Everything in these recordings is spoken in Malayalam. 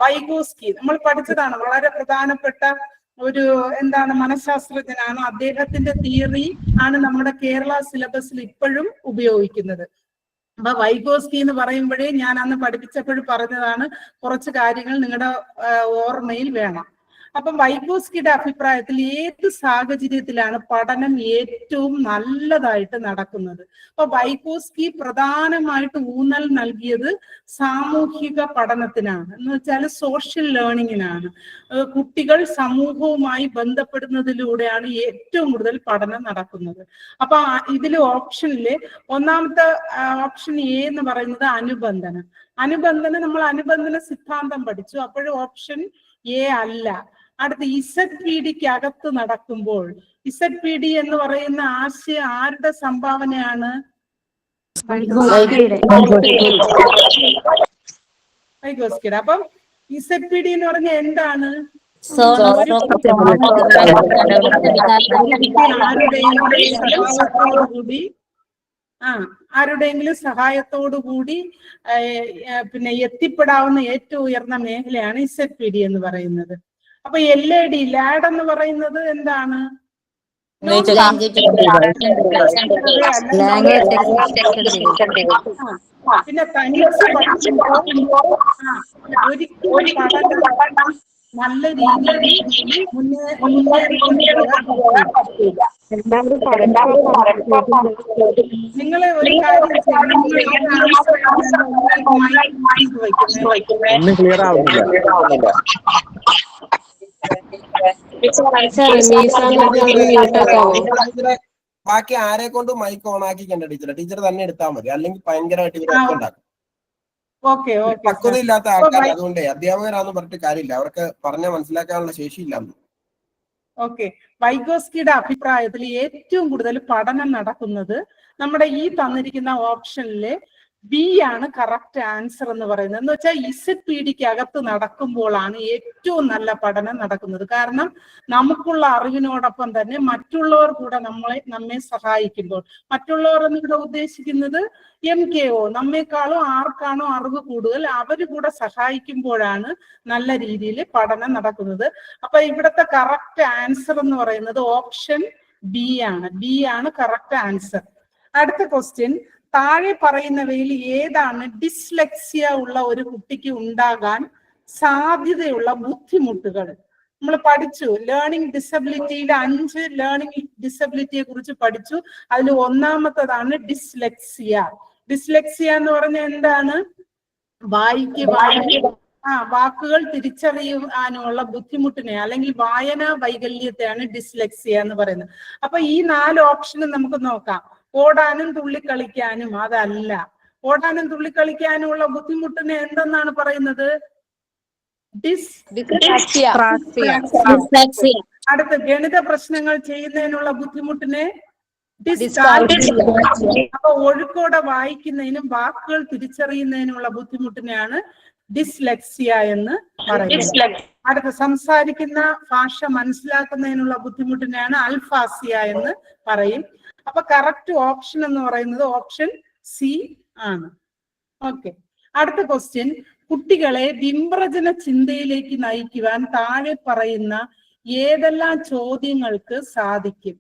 വൈഗോസ്കി നമ്മൾ പഠിച്ചതാണ്, വളരെ പ്രധാനപ്പെട്ട ഒരു മനഃശാസ്ത്രജ്ഞനാണ്. അദ്ദേഹത്തിന്റെ തിയറി ആണ് നമ്മുടെ കേരള സിലബസിൽ ഇപ്പോഴും ഉപയോഗിക്കുന്നത്. അപ്പൊ വൈഗോസ്കി എന്ന് പറയുമ്പോഴേ ഞാൻ അന്ന് പഠിപ്പിച്ചപ്പോഴും പറഞ്ഞതാണ്, കുറച്ച് കാര്യങ്ങൾ നിങ്ങളുടെ ഓർമ്മയിൽ വേണം. അപ്പം വൈഗോസ്കിയുടെ അഭിപ്രായത്തിൽ ഏത് സാഹചര്യത്തിലാണ് പഠനം ഏറ്റവും നല്ലതായിട്ട് നടക്കുന്നത്? അപ്പൊ വൈഗോസ്കി പ്രധാനമായിട്ട് ഊന്നൽ നൽകിയത് സാമൂഹിക പഠനത്തിനാണ്, എന്ന് വെച്ചാൽ സോഷ്യൽ ലേണിങ്ങിനാണ്. കുട്ടികൾ സമൂഹവുമായി ബന്ധപ്പെടുന്നതിലൂടെയാണ് ഏറ്റവും കൂടുതൽ പഠനം നടക്കുന്നത്. അപ്പൊ ഇതില് ഓപ്ഷനില് ഒന്നാമത്തെ ഓപ്ഷൻ എ എന്ന് പറയുന്നത് അനുബന്ധനം. നമ്മൾ അനുബന്ധന സിദ്ധാന്തം പഠിച്ചു, അപ്പോഴും ഓപ്ഷൻ എ അല്ല. അടുത്ത് ഇസഡ്പിഡിക്ക് അകത്ത് നടക്കുമ്പോൾ, ഇസഡ്പിഡി എന്ന് പറയുന്ന ആശയം ആരുടെ സംഭാവനയാണ്? വൈഗോസ്കിയുടെ. അപ്പം ഇസഡ്പിഡി എന്ന് പറഞ്ഞ എന്താണ്? ആരുടെയെങ്കിലും സഹായത്തോടുകൂടി പിന്നെ എത്തിപ്പെടാവുന്ന ഏറ്റവും ഉയർന്ന മേഖലയാണ് ഇസഡ്പിഡി എന്ന് പറയുന്നത്. അപ്പൊ LAD ലാഡ് എന്ന് പറയുന്നത് എന്താണ്? പിന്നെ തനിച്ച് ഒരിക്കലും നല്ല രീതിയിൽ നിങ്ങൾ ഒരു കാര്യം ബാക്കി ആരെ കൊണ്ട് മൈക്ക് ഓൺ ആക്കിക്കണ്ട ടീച്ചർ തന്നെ എടുത്താൽ മതി, അല്ലെങ്കിൽ ഭയങ്കരമായിട്ട് ഉണ്ടാക്കും. പക്വതയില്ലാത്ത ആൾക്കാർ, അതുകൊണ്ട് അധ്യാപകരാന്ന് പറഞ്ഞിട്ട് കാര്യമില്ല, അവർക്ക് പറഞ്ഞാൽ മനസ്സിലാക്കാനുള്ള ശേഷിയില്ല. ഓക്കെ, വൈഗോസ്കിയുടെ അഭിപ്രായത്തിൽ ഏറ്റവും കൂടുതൽ പഠനം നടക്കുന്നത് നമ്മുടെ ഈ തന്നിരിക്കുന്ന ഓപ്ഷനിലെ ബി ആണ് കറക്റ്റ് ആൻസർ എന്ന് പറയുന്നത്. എന്ന് വെച്ചാൽ ഇസഡ്പിഡിക്ക് അകത്ത് നടക്കുമ്പോഴാണ് ഏറ്റവും നല്ല പഠനം നടക്കുന്നത്. കാരണം നമുക്കുള്ള അറിവിനോടൊപ്പം തന്നെ മറ്റുള്ളവർ കൂടെ നമ്മെ സഹായിക്കുമ്പോൾ, മറ്റുള്ളവർ എന്നിവിടെ ഉദ്ദേശിക്കുന്നത് MKO, നമ്മെക്കാളും ആർക്കാണോ അറിവ് കൂടുതൽ അവർ കൂടെ സഹായിക്കുമ്പോഴാണ് നല്ല രീതിയിൽ പഠനം നടക്കുന്നത്. അപ്പൊ ഇവിടുത്തെ കറക്റ്റ് ആൻസർ എന്ന് പറയുന്നത് ഓപ്ഷൻ ബി ആണ് കറക്റ്റ് ആൻസർ. അടുത്ത ക്വസ്റ്റ്യൻ, താഴെ പറയുന്നവയിൽ ഏതാണ് ഡിസ്ലെക്സിയ ഉള്ള ഒരു കുട്ടിക്ക് ഉണ്ടാകാൻ സാധ്യതയുള്ള ബുദ്ധിമുട്ടുകൾ? നമ്മൾ പഠിച്ചു ലേണിംഗ് ഡിസബിലിറ്റിയുടെ 5 ലേണിംഗ് ഡിസബിലിറ്റിയെ കുറിച്ച് പഠിച്ചു. അതിൽ ഒന്നാമത്തതാണ് ഡിസ്ലെക്സിയ. ഡിസ്ലെക്സിയ എന്ന് പറഞ്ഞാൽ എന്താണ്? വാക്കുകൾ തിരിച്ചറിയാനുള്ള ബുദ്ധിമുട്ടിനെ അല്ലെങ്കിൽ വായനാ വൈകല്യത്തെയാണ് ഡിസ്ലെക്സിയ എന്ന് പറയുന്നത്. അപ്പൊ ഈ 4 ഓപ്ഷനും നമുക്ക് നോക്കാം. ഓടാനും തുള്ളിക്കളിക്കാനും അതല്ല. ഓടാനും തുള്ളിക്കളിക്കാനുമുള്ള ബുദ്ധിമുട്ടിനെ എന്തെന്നാണ് പറയുന്നത്? അടുത്ത ഗണിത പ്രശ്നങ്ങൾ ചെയ്യുന്നതിനുള്ള ബുദ്ധിമുട്ടിനെ അപ്പൊ ഒഴുക്കോടെ വായിക്കുന്നതിനും വാക്കുകൾ തിരിച്ചറിയുന്നതിനുള്ള ബുദ്ധിമുട്ടിനെയാണ് ഡിസ്ലെക്സിയ എന്ന് പറയുന്നത്. അടുത്ത സംസാരിക്കുന്ന ഭാഷ മനസ്സിലാക്കുന്നതിനുള്ള ബുദ്ധിമുട്ടിനെയാണ് അൽഫാസിയ എന്ന് പറയും. അപ്പൊ കറക്റ്റ് ഓപ്ഷൻ എന്ന് പറയുന്നത് ഓപ്ഷൻ സി ആണ്. ഓക്കെ, അടുത്ത ക്വസ്റ്റ്യൻ, കുട്ടികളെ വിമ്രജന ചിന്തയിലേക്ക് നയിക്കുവാൻ താഴെ പറയുന്ന ഏതെല്ലാം ചോദ്യങ്ങൾക്ക് സാധിക്കും?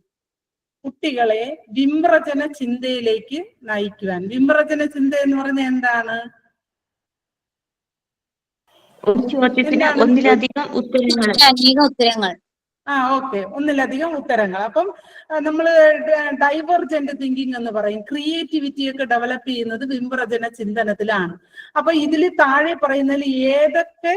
കുട്ടികളെ വിമ്രജന ചിന്തയിലേക്ക് നയിക്കുവാൻ. വിമ്രജന ചിന്ത എന്ന് പറഞ്ഞാൽ എന്താണ്? ഒന്നിലധികം ഉത്തരങ്ങൾ. ഓക്കെ, ഒന്നിലധികം ഉത്തരങ്ങൾ. അപ്പം നമ്മൾ ഡൈവർജന്റ് തിങ്കിങ് എന്ന് പറയും. ക്രിയേറ്റിവിറ്റി ഒക്കെ ഡെവലപ്പ് ചെയ്യുന്നത് വിമ്രജന ചിന്തനത്തിലാണ്. അപ്പൊ ഇതിൽ താഴെ പറയുന്നതിൽ ഏതൊക്കെ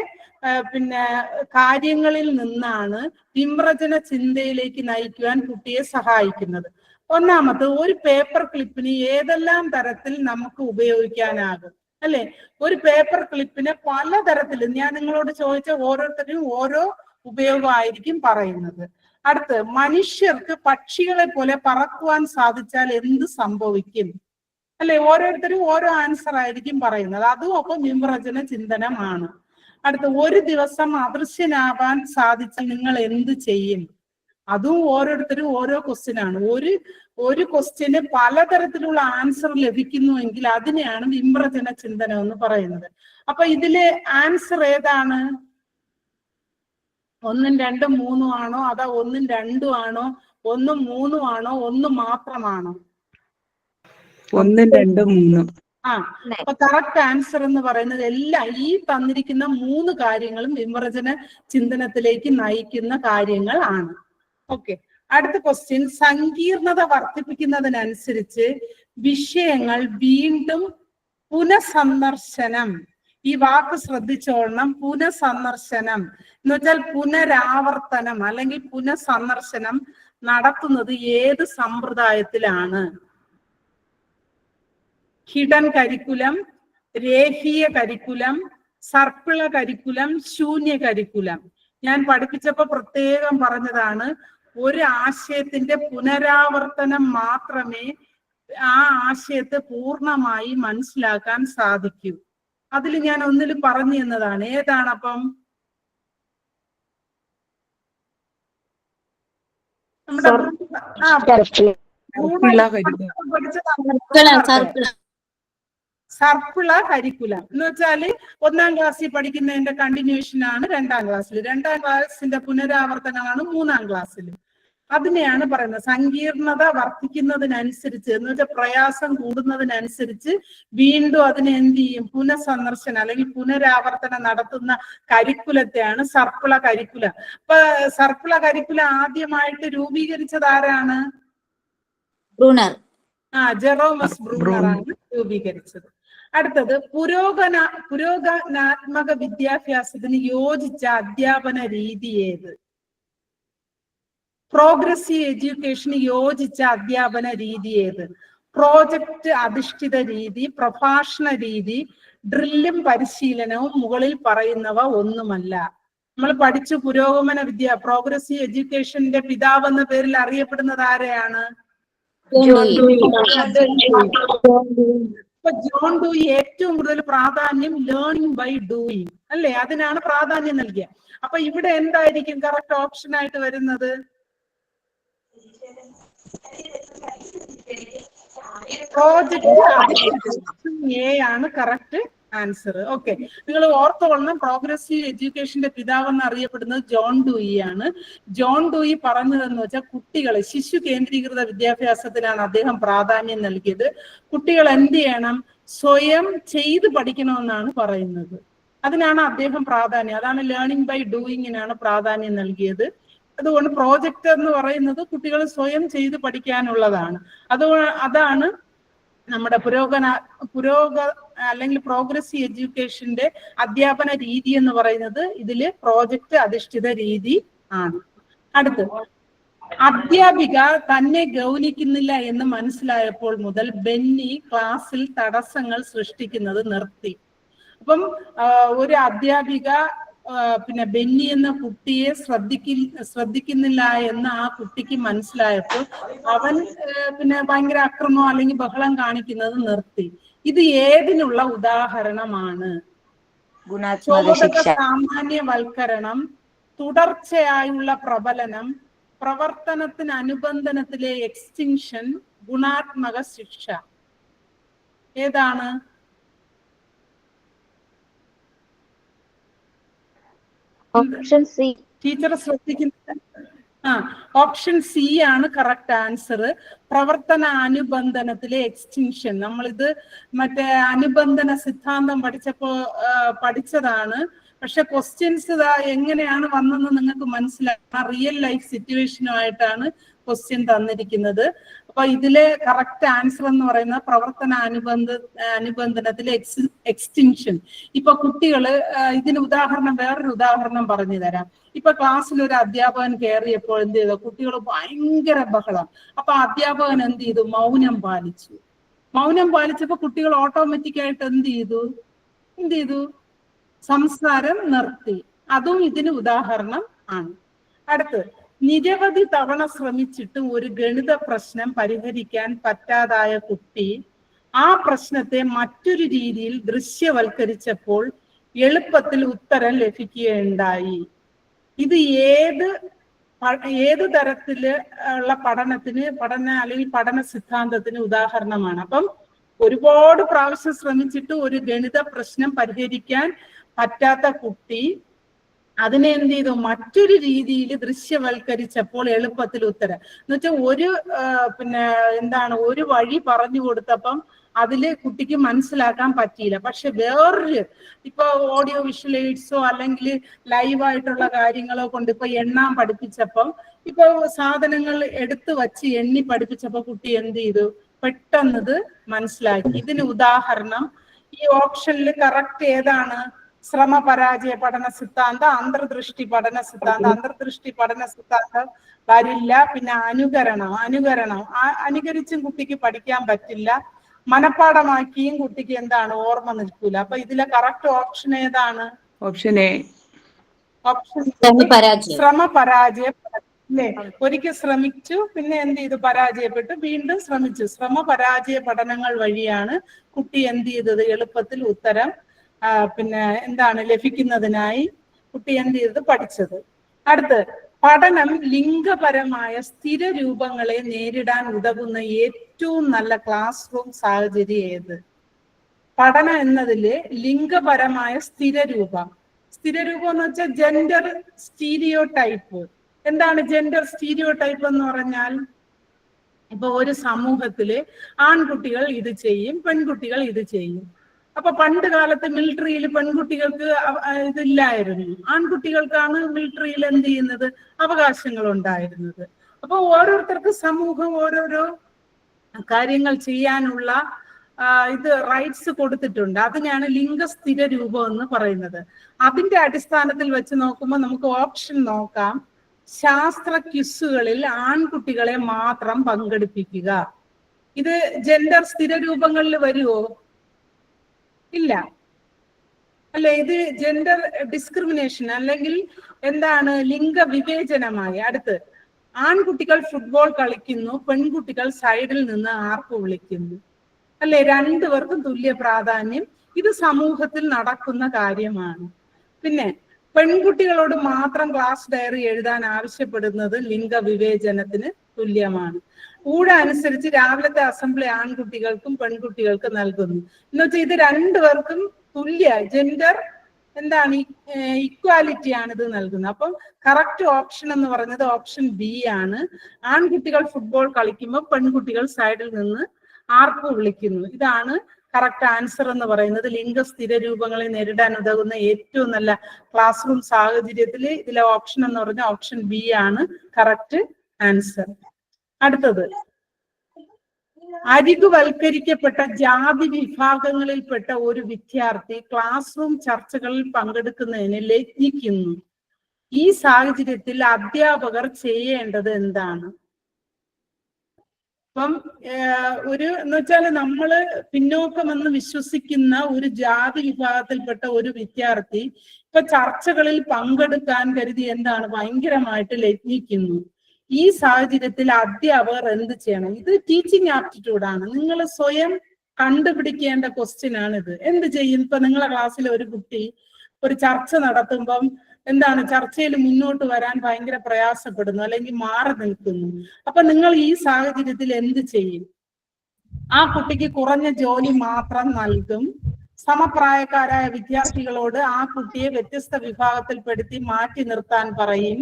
കാര്യങ്ങളിൽ നിന്നാണ് വിമ്രജന ചിന്തയിലേക്ക് നയിക്കുവാൻ കുട്ടിയെ സഹായിക്കുന്നത്? ഒന്നാമത്, ഒരു പേപ്പർ ക്ലിപ്പിന് ഏതെല്ലാം തരത്തിൽ നമുക്ക് ഉപയോഗിക്കാനാകും അല്ലെ? ഒരു പേപ്പർ ക്ലിപ്പിന് പലതരത്തിൽ, ഞാൻ നിങ്ങളോട് ചോദിച്ച ഓരോരുത്തരും ഓരോ ഉപയോഗമായിരിക്കും പറയുന്നത്. അടുത്ത്, മനുഷ്യർക്ക് പക്ഷികളെ പോലെ പറക്കുവാൻ സാധിച്ചാൽ എന്ത് സംഭവിക്കും അല്ലെ? ഓരോരുത്തരും ഓരോ ആൻസർ ആയിരിക്കും പറയുന്നത്. അതും ഒപ്പം വിമ്രജന ചിന്തനമാണ്. അടുത്ത്, ഒരു ദിവസം അദൃശ്യനാവാൻ സാധിച്ചാൽ നിങ്ങൾ എന്ത് ചെയ്യും? അതും ഓരോരുത്തരും ഓരോ ക്വസ്റ്റ്യൻ ആണ്. ഒരു ക്വസ്റ്റ്യന് പലതരത്തിലുള്ള ആൻസർ ലഭിക്കുന്നുവെങ്കിൽ അതിനെയാണ് വിമ്രജന ചിന്തനം എന്ന് പറയുന്നത്. അപ്പൊ ഇതില് ആൻസർ ഏതാണ്? 1 2 3 ആണോ, അതോ 1 2 ആണോ, 1 3 ആണോ, 1 മാത്രമാണോ? 1 2 3. ആ, അപ്പൊ കറക്റ്റ് ആൻസർ എന്ന് പറയുന്നത് എല്ലാം ഈ തന്നിരിക്കുന്ന 3 കാര്യങ്ങളും വിമർജന ചിന്തനത്തിലേക്ക് നയിക്കുന്ന കാര്യങ്ങൾ ആണ്. ഓക്കെ, അടുത്ത ക്വസ്റ്റ്യൻ. സങ്കീർണത വർദ്ധിപ്പിക്കുന്നതിനനുസരിച്ച് വിഷയങ്ങൾ വീണ്ടും പുനഃസന്ദർശനം. ഈ വാക്ക് ശ്രദ്ധിച്ചോളണം. പുനഃസന്ദർശനം എന്ന് വെച്ചാൽ പുനരാവർത്തനം അല്ലെങ്കിൽ പുനഃസന്ദർശനം നടത്തുന്നത് ഏത് സമ്പ്രദായത്തിലാണ്? ഹിഡൻ കരിക്കുലം, രേഖീയ കരിക്കുലം, സർപ്പിള കരിക്കുലം, ശൂന്യ കരിക്കുലം. ഞാൻ പഠിപ്പിച്ചപ്പോ പ്രത്യേകം പറഞ്ഞതാണ്, ഒരു ആശയത്തിന്റെ പുനരാവർത്തനം മാത്രമേ ആ ആശയത്തെ പൂർണ്ണമായി മനസ്സിലാക്കാൻ സാധിക്കൂ. അതിൽ ഞാൻ ഒന്നിൽ പറഞ്ഞു എന്നതാണ്. ഏതാണ് അപ്പം? നമ്മുടെ സർപ്പിള കരിക്കുലം എന്ന് വെച്ചാല് 1ാം ക്ലാസ്സിൽ പഠിക്കുന്നതിന്റെ കണ്ടിന്യൂഷൻ ആണ് 2ാം ക്ലാസ്സിൽ. 2ാം ക്ലാസ്സിന്റെ പുനരാവർത്തനമാണ് 3ാം ക്ലാസ്സിൽ. അതിനെയാണ് പറയുന്നത് സങ്കീർണത വർദ്ധിക്കുന്നതിനനുസരിച്ച് എന്ന് വെച്ചാൽ പ്രയാസം കൂടുന്നതിനനുസരിച്ച് വീണ്ടും അതിനെ എന്ത് ചെയ്യും? പുനഃസന്ദർശനം അല്ലെങ്കിൽ പുനരാവർത്തനം നടത്തുന്ന കരിക്കുലത്തെയാണ് സർപ്പിള കരിക്കുലം. അപ്പൊ സർപ്പിള കരിക്കുലം ആദ്യമായിട്ട് രൂപീകരിച്ചത് ആരാണ്? ബ്രൂണർ. ജെറോമസ് ബ്രൂണറാണ് രൂപീകരിച്ചത്. അടുത്തത് പുരോഗമനാത്മക വിദ്യാഭ്യാസത്തിന് യോജിച്ച അധ്യാപന രീതി ഏത്? പ്രോഗ്രസീവ് എഡ്യൂക്കേഷന് യോജിച്ച അധ്യാപന രീതി ഏത്? പ്രോജക്റ്റ് അധിഷ്ഠിത രീതി, പ്രഭാഷണ രീതി, ഡ്രില്ലും പരിശീലനവും മുകളിൽ പറയുന്നവ ഒന്നുമല്ല. നമ്മൾ പഠിച്ചു പ്രോഗ്രസീവ് എഡ്യൂക്കേഷന്റെ പിതാവ് എന്ന പേരിൽ അറിയപ്പെടുന്നത് ആരെയാണ്? ജോൺ ഡൂയി ഏറ്റവും കൂടുതൽ പ്രാധാന്യം ലേണിംഗ് ബൈ ഡൂയിങ് അല്ലേ, അതിനാണ് പ്രാധാന്യം നൽകിയ. അപ്പൊ ഇവിടെ എന്തായിരിക്കും കറക്റ്റ് ഓപ്ഷൻ ആയിട്ട് വരുന്നത്? പ്രോജക്റ്റ് എ ആണ് കറക്റ്റ് ആൻസർ. ഓക്കെ, നിങ്ങൾ ഓർത്തോളണം, പ്രോഗ്രസീവ് എഡ്യൂക്കേഷന്റെ പിതാവെന്ന് അറിയപ്പെടുന്നത് ജോൺ ഡൂയി ആണ്. ജോൺ ഡൂയി പറഞ്ഞതെന്ന് വെച്ചാൽ കുട്ടികളെ ശിശു കേന്ദ്രീകൃത വിദ്യാഭ്യാസത്തിനാണ് അദ്ദേഹം പ്രാധാന്യം നൽകിയത്. കുട്ടികൾ എന്ത് ചെയ്യണം? സ്വയം ചെയ്ത് പഠിക്കണമെന്നാണ് പറയുന്നത്. അതിനാണ് അദ്ദേഹം പ്രാധാന്യം, അതാണ് ലേണിംഗ് ബൈ ഡൂയിങ്ങിനാണ് പ്രാധാന്യം നൽകിയത്. അതുകൊണ്ട് പ്രോജക്റ്റ് എന്ന് പറയുന്നത് കുട്ടികൾ സ്വയം ചെയ്ത് പഠിക്കാനുള്ളതാണ്. അതാണ് നമ്മുടെ അല്ലെങ്കിൽ പ്രോഗ്രസീവ് എഡ്യൂക്കേഷന്റെ അധ്യാപന രീതി എന്ന് പറയുന്നത്. ഇതില് പ്രോജക്റ്റ് അധിഷ്ഠിത രീതി ആണ്. അടുത്ത്, അധ്യാപിക തന്നെ ഗൗനിക്കുന്നില്ല എന്ന് മനസ്സിലായപ്പോൾ മുതൽ ബെന്നി ക്ലാസ്സിൽ തടസ്സങ്ങൾ സൃഷ്ടിക്കുന്നത് നിർത്തി. അപ്പം ഒരു അധ്യാപിക ബെന്നി എന്ന കുട്ടിയെ ശ്രദ്ധിക്കുന്നില്ല എന്ന് ആ കുട്ടിക്ക് മനസ്സിലായപ്പോൾ അവൻ ഭയങ്കര അക്രമം അല്ലെങ്കിൽ ബഹളം കാണിക്കുന്നത് നിർത്തി. ഇത് ഏതിനുള്ള ഉദാഹരണമാണ്? സാമാന്യവൽക്കരണം, തുടർച്ചയായുള്ള പ്രബലനം, പ്രവർത്തനത്തിന് അനുബന്ധനത്തിലെ എക്സ്റ്റിങ്ഷൻ, ഗുണാത്മക ശിക്ഷ. ഏതാണ്? Option C. ടീച്ചർ ശ്രദ്ധിക്കുന്ന ഓപ്ഷൻ സി ആണ് കറക്റ്റ് ആൻസർ. പ്രവർത്തന അനുബന്ധനത്തിലെ എക്സ്റ്റിങ്ഷൻ. നമ്മളിത് മറ്റേ അനുബന്ധന സിദ്ധാന്തം പഠിച്ചതാണ്. പക്ഷെ ക്വസ്റ്റ്യൻസ് എങ്ങനെയാണ് വന്നെന്ന് നിങ്ങൾക്ക് മനസ്സിലാക്കാം. റിയൽ ലൈഫ് സിറ്റുവേഷനുമായിട്ടാണ് ക്വസ്റ്റ്യൻ തന്നിരിക്കുന്നത്. അപ്പൊ ഇതിലെ കറക്റ്റ് ആൻസർ എന്ന് പറയുന്നത് പ്രവർത്തന അനുബന്ധനത്തിലെ എക്സ്റ്റിങ്ഷൻ. ഇപ്പൊ കുട്ടികള് ഇതിന് വേറൊരു ഉദാഹരണം പറഞ്ഞു തരാം. ഇപ്പൊ ക്ലാസ്സിൽ ഒരു അധ്യാപകൻ കയറിയപ്പോൾ എന്ത് ചെയ്തു? കുട്ടികൾ ഭയങ്കര ബഹളം. അപ്പൊ അധ്യാപകൻ എന്ത് ചെയ്തു? മൗനം പാലിച്ചു. മൗനം പാലിച്ചപ്പോ കുട്ടികൾ ഓട്ടോമാറ്റിക്കായിട്ട് എന്ത് ചെയ്തു? സംസാരം നിർത്തി. അതും ഇതിന് ഉദാഹരണം ആണ്. അടുത്ത്, നിരവധി തവണ ശ്രമിച്ചിട്ടും ഒരു ഗണിത പ്രശ്നം പരിഹരിക്കാൻ പറ്റാതായ കുട്ടി ആ പ്രശ്നത്തെ മറ്റൊരു രീതിയിൽ ദൃശ്യവൽക്കരിച്ചപ്പോൾ എളുപ്പത്തിൽ ഉത്തരം ലഭിക്കുകയുണ്ടായി. ഇത് ഏത് തരത്തില് ഉള്ള പഠന അല്ലെങ്കിൽ പഠന സിദ്ധാന്തത്തിന് ഉദാഹരണമാണ്? അപ്പം ഒരുപാട് പ്രാവശ്യം ശ്രമിച്ചിട്ട് ഒരു ഗണിത പ്രശ്നം പരിഹരിക്കാൻ പറ്റാത്ത കുട്ടി അതിനെ എന്ത് ചെയ്തു, മറ്റൊരു രീതിയിൽ ദൃശ്യവൽക്കരിച്ചപ്പോൾ എളുപ്പത്തിൽ ഉത്തരം എന്ന് വെച്ചാൽ ഒരു വഴി പറഞ്ഞു കൊടുത്തപ്പം അതില് കുട്ടിക്ക് മനസ്സിലാക്കാൻ പറ്റിയില്ല. പക്ഷെ വേറൊരു ഇപ്പൊ ഓഡിയോ വിഷ്വൽ എയ്ഡ്സോ അല്ലെങ്കിൽ ലൈവായിട്ടുള്ള കാര്യങ്ങളോ കൊണ്ട് ഇപ്പൊ എണ്ണാൻ പഠിപ്പിച്ചപ്പം ഇപ്പൊ സാധനങ്ങൾ എടുത്തു വച്ച് എണ്ണി പഠിപ്പിച്ചപ്പോ കുട്ടി എന്ത് ചെയ്തു, പെട്ടെന്നത് മനസ്സിലാക്കി. ഇതിന് ഉദാഹരണം ഈ ഓപ്ഷനിൽ കറക്റ്റ് ഏതാണ്? ശ്രമ പരാജയ പഠന സിദ്ധാന്തം, അന്തർദൃഷ്ടി പഠന സിദ്ധാന്തം. അന്തർദൃഷ്ടി പഠന സിദ്ധാന്തം വരില്ല. പിന്നെ അനുകരിച്ചും കുട്ടിക്ക് പഠിക്കാൻ പറ്റില്ല, മനപ്പാടമാക്കിയും കുട്ടിക്ക് എന്താണ് ഓർമ്മ നിൽക്കൂല. അപ്പൊ ഇതിലെ കറക്റ്റ് ഓപ്ഷൻ ഏതാണ്? Option A. ഓപ്ഷൻ ശ്രമ പരാജയ അല്ലേ? ഒരിക്കൽ ശ്രമിച്ചു, പിന്നെ എന്ത് ചെയ്തു, പരാജയപ്പെട്ടു, വീണ്ടും ശ്രമിച്ചു. ശ്രമ പരാജയ പഠനങ്ങൾ വഴിയാണ് കുട്ടി എന്ത് ചെയ്തത്, എളുപ്പത്തിൽ ഉത്തരം ലഭിക്കുന്നതിനായി കുട്ടി എന്ത് ചെയ്തത്, പഠിച്ചത്. അടുത്ത്, പഠനം ലിംഗപരമായ സ്ഥിര രൂപങ്ങളെ നേരിടാൻ ഉതകുന്ന ഏറ്റവും നല്ല ക്ലാസ് റൂം സാഹചര്യം ഏത്? പഠനം എന്നതില് ലിംഗപരമായ സ്ഥിരരൂപം എന്ന് വെച്ചാൽ ജെൻഡർ സ്റ്റീരിയോ ടൈപ്പ്. എന്താണ് ജെൻഡർ സ്റ്റീരിയോ ടൈപ്പ് എന്ന് പറഞ്ഞാൽ, ഇപ്പൊ ഒരു സമൂഹത്തില് ആൺകുട്ടികൾ ഇത് ചെയ്യും, പെൺകുട്ടികൾ ഇത് ചെയ്യും. അപ്പൊ പണ്ട് കാലത്ത് മിലിറ്ററിയിൽ പെൺകുട്ടികൾക്ക് ഇതില്ലായിരുന്നു, ആൺകുട്ടികൾക്കാണ് മിലിറ്ററിയിൽ എന്ത് ചെയ്യുന്നത്, അവകാശങ്ങൾ ഉണ്ടായിരുന്നത്. അപ്പൊ ഓരോരുത്തർക്ക് സമൂഹം ഓരോരോ കാര്യങ്ങൾ ചെയ്യാനുള്ള റൈറ്റ്സ് കൊടുത്തിട്ടുണ്ട്. അതിനെയാണ് ലിംഗസ്ഥിര രൂപം എന്ന് പറയുന്നത്. അതിന്റെ അടിസ്ഥാനത്തിൽ വെച്ച് നോക്കുമ്പോൾ നമുക്ക് ഓപ്ഷൻ നോക്കാം. ശാസ്ത്ര ക്വിസുകളിൽ ആൺകുട്ടികളെ മാത്രം പങ്കെടുപ്പിക്കുക. ഇത് ജെൻഡർ സ്ഥിര രൂപങ്ങളിൽ വരുമോ? ഇല്ല അല്ലെ? ഇത് ജെൻഡർ ഡിസ്ക്രിമിനേഷൻ അല്ലെങ്കിൽ എന്താണ്, ലിംഗവിവേചനമായി. അടുത്ത്, ആൺകുട്ടികൾ ഫുട്ബോൾ കളിക്കുന്നു, പെൺകുട്ടികൾ സൈഡിൽ നിന്ന് ആർപ്പ് വിളിക്കുന്നു. അല്ലെ? രണ്ടുപേർക്കും തുല്യ പ്രാധാന്യം. ഇത് സമൂഹത്തിൽ നടക്കുന്ന കാര്യമാണ്. പിന്നെ പെൺകുട്ടികളോട് മാത്രം ക്ലാസ് ഡയറി എഴുതാൻ ആവശ്യപ്പെടുന്നത് ലിംഗവിവേചനത്തിന് തുല്യമാണ്. ഊഴ അനുസരിച്ച് രാവിലത്തെ അസംബ്ലി ആൺകുട്ടികൾക്കും പെൺകുട്ടികൾക്കും നൽകുന്നു എന്ന് വെച്ചാൽ ഇത് രണ്ടുപേർക്കും തുല്യ ജെൻഡർ ഇക്വാലിറ്റി ആണ് ഇത് നൽകുന്നത്. അപ്പം കറക്റ്റ് ഓപ്ഷൻ എന്ന് പറയുന്നത് ഓപ്ഷൻ ബി ആണ്. ആൺകുട്ടികൾ ഫുട്ബോൾ കളിക്കുമ്പോൾ പെൺകുട്ടികൾ സൈഡിൽ നിന്ന് ആർപ്പ് വിളിക്കുന്നു. ഇതാണ് കറക്റ്റ് ആൻസർ എന്ന് പറയുന്നത്. ലിംഗസ്ഥിര രൂപങ്ങളെ നേരിടാൻ ഉതകുന്ന ഏറ്റവും നല്ല ക്ലാസ് റൂം സാഹചര്യത്തിൽ ഇതിലെ ഓപ്ഷൻ എന്ന് പറഞ്ഞാൽ ഓപ്ഷൻ ബി ആണ് കറക്റ്റ് ആൻസർ. അടുത്തത്, അരികുവൽക്കരിക്കപ്പെട്ട ജാതി വിഭാഗങ്ങളിൽപ്പെട്ട ഒരു വിദ്യാർത്ഥി ക്ലാസ് റൂം ചർച്ചകളിൽ പങ്കെടുക്കുന്നതിന് ലജ്ഞിക്കുന്നു. ഈ സാഹചര്യത്തിൽ അധ്യാപകർ ചെയ്യേണ്ടത് എന്താണ്? അപ്പം എന്ന് വെച്ചാൽ നമ്മള് പിന്നോക്കമെന്ന് വിശ്വസിക്കുന്ന ഒരു ജാതി വിഭാഗത്തിൽപ്പെട്ട ഒരു വിദ്യാർത്ഥി ഇപ്പൊ ചർച്ചകളിൽ പങ്കെടുക്കാൻ കരുതി എന്താണ്, ഭയങ്കരമായിട്ട് ലജ്ഞിക്കുന്നു. ഈ സാഹചര്യത്തിൽ അധ്യാപകർ എന്ത് ചെയ്യണം? ഇത് ടീച്ചിങ് ആപ്റ്റിറ്റ്യൂഡാണ്. നിങ്ങൾ സ്വയം കണ്ടുപിടിക്കേണ്ട ക്വസ്റ്റ്യൻ ആണിത്. എന്ത് ചെയ്യും? ഇപ്പൊ നിങ്ങളെ ക്ലാസ്സിലെ ഒരു കുട്ടി ഒരു ചർച്ച നടത്തുമ്പം ചർച്ചയിൽ മുന്നോട്ട് വരാൻ ഭയങ്കര പ്രയാസപ്പെടുന്നു അല്ലെങ്കിൽ മാറി നിൽക്കുന്നു. അപ്പൊ നിങ്ങൾ ഈ സാഹചര്യത്തിൽ എന്ത് ചെയ്യും? ആ കുട്ടിക്ക് കുറഞ്ഞ ജോലി മാത്രം നൽകും. സമപ്രായക്കാരായ വിദ്യാർത്ഥികളോട് ആ കുട്ടിയെ വ്യത്യസ്ത വിഭാഗത്തിൽപ്പെടുത്തി മാറ്റി നിർത്താൻ പറയും.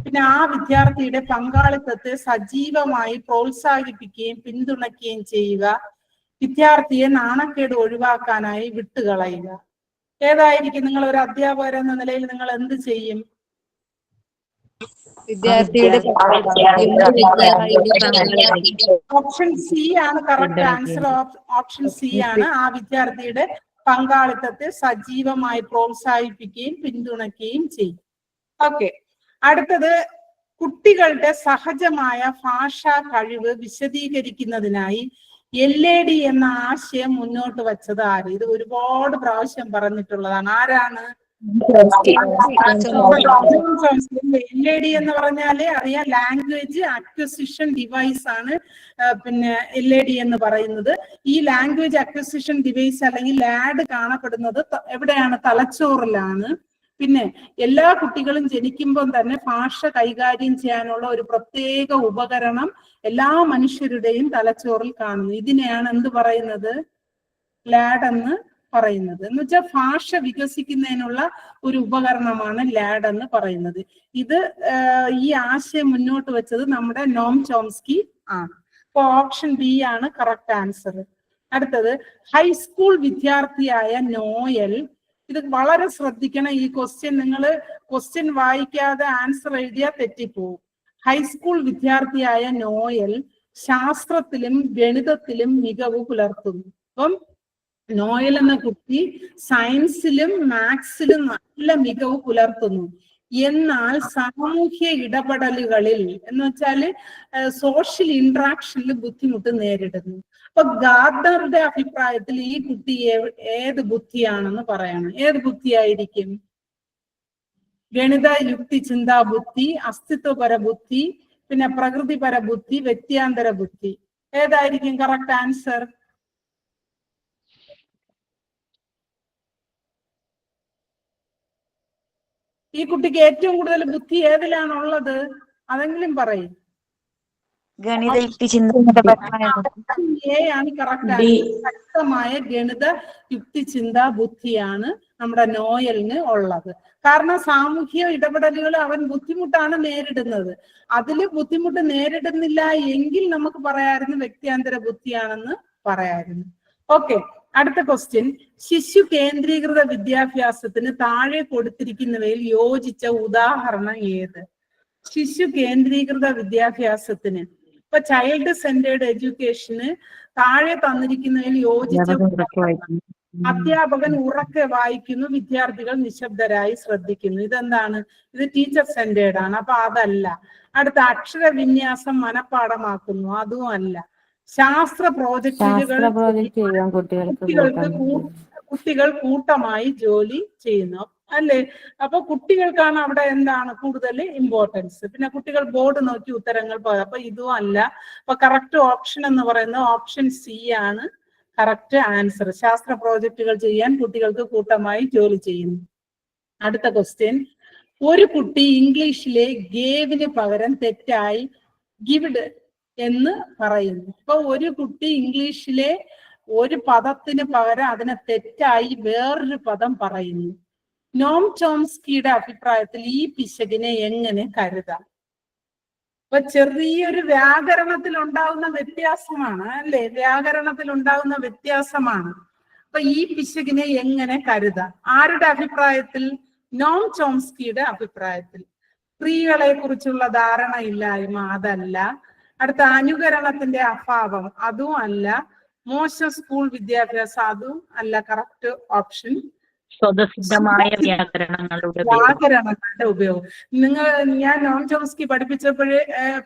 പിന്നെ ആ വിദ്യാർത്ഥിയുടെ പങ്കാളിത്തത്തെ സജീവമായി പ്രോത്സാഹിപ്പിക്കുകയും പിന്തുണയ്ക്കുകയും ചെയ്യുക. വിദ്യാർത്ഥിയെ നാണക്കേട് ഒഴിവാക്കാനായി വിട്ടുകളയുക. ഏതായിരിക്കും? നിങ്ങൾ ഒരു അധ്യാപകർ എന്ന നിലയിൽ നിങ്ങൾ എന്ത് ചെയ്യും? ഓപ്ഷൻ സി ആണ് കറക്റ്റ് ആൻസർ. ഓപ്ഷൻ സി ആണ്. ആ വിദ്യാർത്ഥിയുടെ പങ്കാളിത്തത്തെ സജീവമായി പ്രോത്സാഹിപ്പിക്കുകയും പിന്തുണയ്ക്കുകയും ചെയ്യും. ഓക്കെ, അടുത്തത്, കുട്ടികളുടെ സഹജമായ ഭാഷാ കഴിവ് വിശദീകരിക്കുന്നതിനായി LAD എന്ന ആശയം മുന്നോട്ട് വെച്ചത് ആര്? ഇത് ഒരുപാട് പ്രാവശ്യം പറഞ്ഞിട്ടുള്ളതാണ്. ആരാണ്? LAD എന്ന് പറഞ്ഞാല് അറിയാം, ലാംഗ്വേജ് അക്വിസിഷൻ ഡിവൈസ് ആണ്. LAD എന്ന് പറയുന്നത് ഈ ലാംഗ്വേജ് അക്വിസിഷൻ ഡിവൈസ് അല്ലെങ്കിൽ ലാഡ് കാണപ്പെടുന്നത് എവിടെയാണ്? തലച്ചോറിലാണ്. പിന്നെ എല്ലാ കുട്ടികളും ജനിക്കുമ്പോൾ തന്നെ ഭാഷ കൈകാര്യം ചെയ്യാനുള്ള ഒരു പ്രത്യേക ഉപകരണം എല്ലാ മനുഷ്യരുടെയും തലച്ചോറിൽ കാണുന്നു. ഇതിനെയാണ് എന്ത് പറയുന്നത്? ലാഡ് എന്ന് പറയുന്നത്. എന്ന് വെച്ചാൽ ഭാഷ വികസിക്കുന്നതിനുള്ള ഒരു ഉപകരണമാണ് ലാഡ് എന്ന് പറയുന്നത്. ഇത് ഈ ആശയം മുന്നോട്ട് വെച്ചത് നമ്മുടെ നോം ചോംസ്കി ആണ്. അപ്പൊ ഓപ്ഷൻ ബി ആണ് കറക്റ്റ് ആൻസർ. അടുത്തത് ഹൈസ്കൂൾ വിദ്യാർത്ഥിയായ നോയൽ. ഇത് വളരെ ശ്രദ്ധിക്കണം. ഈ ക്വസ്റ്റ്യൻ നിങ്ങൾ ക്വസ്റ്റ്യൻ വായിക്കാതെ ആൻസർ എഴുതിയാൽ തെറ്റിപ്പോവും. ഹൈസ്കൂൾ വിദ്യാർത്ഥിയായ നോയൽ ശാസ്ത്രത്തിലും ഗണിതത്തിലും മികവ് പുലർത്തുന്നു. അപ്പം നോയൽ എന്ന കുട്ടി സയൻസിലും മാത്സിലും നല്ല മികവ് പുലർത്തുന്നു. എന്നാൽ സാമൂഹ്യ ഇടപെടലുകളിൽ എന്ന് വെച്ചാല് സോഷ്യൽ ഇന്ററാക്ഷനിൽ ബുദ്ധിമുട്ട് നേരിടുന്നു. അപ്പൊ ഗാർഡനറുടെ അഭിപ്രായത്തിൽ ഈ കുട്ടി ഏത് ബുദ്ധിയാണെന്ന് പറയണം. ഏത് ബുദ്ധിയായിരിക്കും? ഗണിത യുക്തി ചിന്താ ബുദ്ധി, അസ്തിത്വപര ബുദ്ധി, പിന്നെ പ്രകൃതിപര ബുദ്ധി, വ്യത്യാന്തര ബുദ്ധി. ഏതായിരിക്കും കറക്റ്റ് ആൻസർ? ഈ കുട്ടിക്ക് ഏറ്റവും കൂടുതൽ ബുദ്ധി ഏതിലാണുള്ളത്? അതെങ്കിലും പറയും. ഗണിത യുക്തി ചിന്തപരമായ ആണ് കറക്റ്റ് ആൻസർ. ശക്തമായ ഗണിത യുക്തി ചിന്താ ബുദ്ധിയാണ് നമ്മുടെ നോയലിന് ഉള്ളത്. കാരണം സാമൂഹ്യ ഇടപെടലുകൾ അവൻ ബുദ്ധിമുട്ടാണ് നേരിടുന്നത്. അതില് ബുദ്ധിമുട്ട് നേരിടുന്നില്ല എങ്കിൽ നമുക്ക് പറയാമായിരുന്നു വ്യക്തിയാന്തര ബുദ്ധിയാണെന്ന് പറയാമായിരുന്നു. ഓക്കെ, അടുത്ത ക്വസ്റ്റ്യൻ. ശിശു കേന്ദ്രീകൃത വിദ്യാഭ്യാസത്തിന് താഴെ കൊടുത്തിരിക്കുന്നവയിൽ യോജിച്ച ഉദാഹരണം ഏത്? ശിശു കേന്ദ്രീകൃത വിദ്യാഭ്യാസത്തിന് ഇപ്പൊ ചൈൽഡ് സെന്റേർഡ് എഡ്യൂക്കേഷന് താഴെ തന്നിരിക്കുന്നതിൽ യോജിച്ച അധ്യാപകൻ ഉറക്കെ വായിക്കുന്നു, വിദ്യാർത്ഥികൾ നിശബ്ദരായി ശ്രദ്ധിക്കുന്നു. ഇതെന്താണ്? ഇത് ടീച്ചർ സെന്റേർഡ് ആണ്. അപ്പൊ അതല്ല. അടുത്ത അക്ഷരവിന്യാസം മനഃപ്പാടമാക്കുന്നു, അതും അല്ല. ശാസ്ത്ര പ്രോജക്റ്റുകൾ കുട്ടികൾ കൂട്ടമായി ജോലി ചെയ്യുന്നു, അല്ലേ? അപ്പൊ കുട്ടികൾക്കാണ് അവിടെ എന്താണ് കൂടുതൽ ഇമ്പോർട്ടൻസ്. പിന്നെ കുട്ടികൾ ബോർഡ് നോക്കി ഉത്തരങ്ങൾ പോയത്. അപ്പൊ ഇതും അല്ല. അപ്പൊ കറക്റ്റ് ഓപ്ഷൻ എന്ന് പറയുന്നത് ഓപ്ഷൻ സി ആണ് കറക്റ്റ് ആൻസർ. ശാസ്ത്ര പ്രോജക്റ്റുകൾ ചെയ്യാൻ കുട്ടികൾക്ക് കൂട്ടമായി ജോലി ചെയ്യുന്നു. അടുത്ത ക്വസ്റ്റ്യൻ. ഒരു കുട്ടി ഇംഗ്ലീഷിലെ ഗേവിന് പകരം തെറ്റായി ഗിവ്ഡ് എന്ന് പറയുന്നു. അപ്പൊ ഒരു കുട്ടി ഇംഗ്ലീഷിലെ ഒരു പദത്തിന് പകരം അതിനെ തെറ്റായി വേറൊരു പദം പറയുന്നു. നോം ചോംസ്കിയുടെ അഭിപ്രായത്തിൽ ഈ പിശകിനെ എങ്ങനെ കരുതാം? അപ്പൊ ചെറിയൊരു വ്യാകരണത്തിൽ ഉണ്ടാകുന്ന വ്യത്യാസമാണ്, അല്ലെ? വ്യാകരണത്തിൽ ഉണ്ടാകുന്ന വ്യത്യാസമാണ്. അപ്പൊ ഈ പിശകിനെ എങ്ങനെ കരുതാം? ആരുടെ അഭിപ്രായത്തിൽ? നോം ചോംസ്കിയുടെ അഭിപ്രായത്തിൽ. സ്ത്രീകളെ കുറിച്ചുള്ള ധാരണയില്ലായ്മ, അതല്ല. അടുത്ത അനുകരണത്തിന്റെ അഭാവം, അതും അല്ല. മോശം സ്കൂൾ വിദ്യാഭ്യാസം, അതും അല്ല. കറക്റ്റ് ഓപ്ഷൻ സ്വതസിദ്ധമായ വ്യാകരണങ്ങളുടെ ഉപയോഗം. ഞാൻ നോം ചോംസ്കി പഠിപ്പിച്ചപ്പോഴേ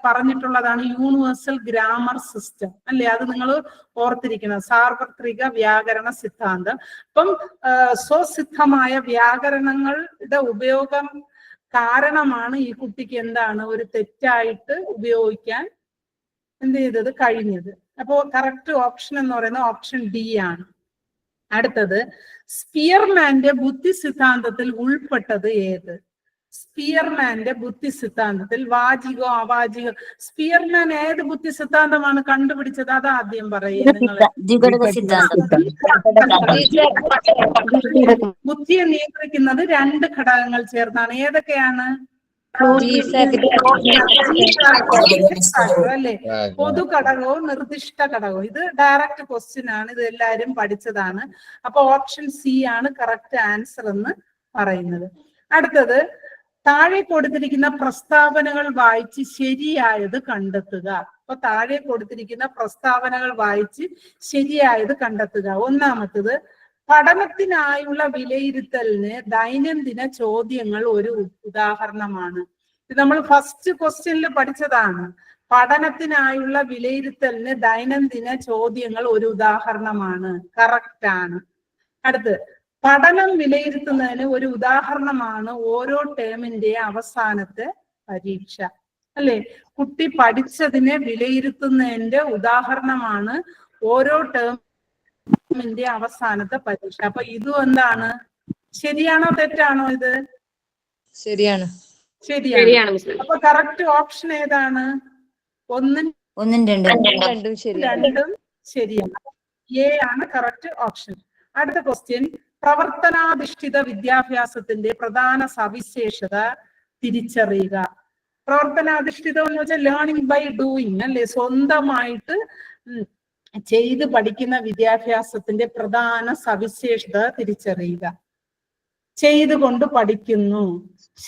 പറഞ്ഞിട്ടുള്ളതാണ് യൂണിവേഴ്സൽ ഗ്രാമർ സിസ്റ്റം, അല്ലെ? അത് നിങ്ങൾ ഓർത്തിരിക്കണം. സാർവത്രിക വ്യാകരണ സിദ്ധാന്തം. അപ്പം സ്വസിദ്ധമായ വ്യാകരണങ്ങളുടെ ഉപയോഗം കാരണമാണ് ഈ കുട്ടിക്ക് എന്താണ് ഒരു തെറ്റായിട്ട് ഉപയോഗിക്കാൻ എന്ത് ചെയ്തത് കഴിഞ്ഞത്. അപ്പോ കറക്റ്റ് ഓപ്ഷൻ എന്ന് പറയുന്നത് ഓപ്ഷൻ ഡി ആണ്. അടുത്തത്, സ്പിയർമാന്റെ ബുദ്ധി സിദ്ധാന്തത്തിൽ ഉൾപ്പെട്ടത് ഏത്? സ്പിയർമാന്റെ ബുദ്ധി സിദ്ധാന്തത്തിൽ വാചികോ അവാചികോ? സ്പിയർമാൻ ഏത് ബുദ്ധി സിദ്ധാന്തമാണ് കണ്ടുപിടിച്ചത്? അത് ആദ്യം പറയും നിങ്ങൾ. ബുദ്ധിയെ നിയന്ത്രിക്കുന്നത് 2 ഘടകങ്ങൾ ചേർന്നാണ്. ഏതൊക്കെയാണ്? അല്ലെ? പൊതു ഘടകവും നിർദ്ദിഷ്ട ഘടകവും. ഇത് ഡയറക്റ്റ് ക്വസ്റ്റ്യൻ ആണ്, ഇത് എല്ലാവരും പഠിച്ചതാണ്. അപ്പൊ ഓപ്ഷൻ സി ആണ് കറക്റ്റ് ആൻസർ എന്ന് പറയുന്നത്. അടുത്തത്, താഴെ കൊടുത്തിരിക്കുന്ന പ്രസ്താവനകൾ വായിച്ച് ശരിയായത് കണ്ടെത്തുക. അപ്പൊ താഴെ കൊടുത്തിരിക്കുന്ന പ്രസ്താവനകൾ വായിച്ച് ശരിയായത് കണ്ടെത്തുക. ഒന്നാമത്തത്, പഠനത്തിനായുള്ള വിലയിരുത്തലിന് ദൈനംദിന ചോദ്യങ്ങൾ ഒരു ഉദാഹരണമാണ്. ഇത് നമ്മൾ ഫസ്റ്റ് ക്വസ്റ്റ്യനിൽ പഠിച്ചതാണ്. പഠനത്തിനായുള്ള വിലയിരുത്തലിന് ദൈനംദിന ചോദ്യങ്ങൾ ഒരു ഉദാഹരണമാണ്. കറക്റ്റ് ആണ്. അടുത്ത്, പഠനം വിലയിരുത്തുന്നതിന് ഒരു ഉദാഹരണമാണ് ഓരോ ടേമിന്റെ അവസാനത്തെ പരീക്ഷ, അല്ലെ? കുട്ടി പഠിച്ചതിനെ വിലയിരുത്തുന്നതിന്റെ ഉദാഹരണമാണ് ഓരോ ടേമിന്റെ അവസാനത്തെ പരീക്ഷ. അപ്പൊ ഇതും എന്താണ്? ശരിയാണോ തെറ്റാണോ? ഇത് ശരിയാണ്. ശരിയാണ്. അപ്പൊ കറക്റ്റ് ഓപ്ഷൻ ഏതാണ്? 1 ഉം 2 രണ്ടും ശരിയാണ്. എ ആണ് കറക്റ്റ് ഓപ്ഷൻ. അടുത്ത ക്വസ്റ്റ്യൻ, പ്രവർത്തനാധിഷ്ഠിത വിദ്യാഭ്യാസത്തിന്റെ പ്രധാന സവിശേഷത തിരിച്ചറിയുക. പ്രവർത്തനാധിഷ്ഠിതം എന്ന് വെച്ചാൽ ലേണിംഗ് ബൈ ഡൂയിങ് അല്ലെ, സ്വന്തമായിട്ട് ചെയ്ത് പഠിക്കുന്ന വിദ്യാഭ്യാസത്തിന്റെ പ്രധാന സവിശേഷത തിരിച്ചറിയുക. ചെയ്തുകൊണ്ട് പഠിക്കുന്നു.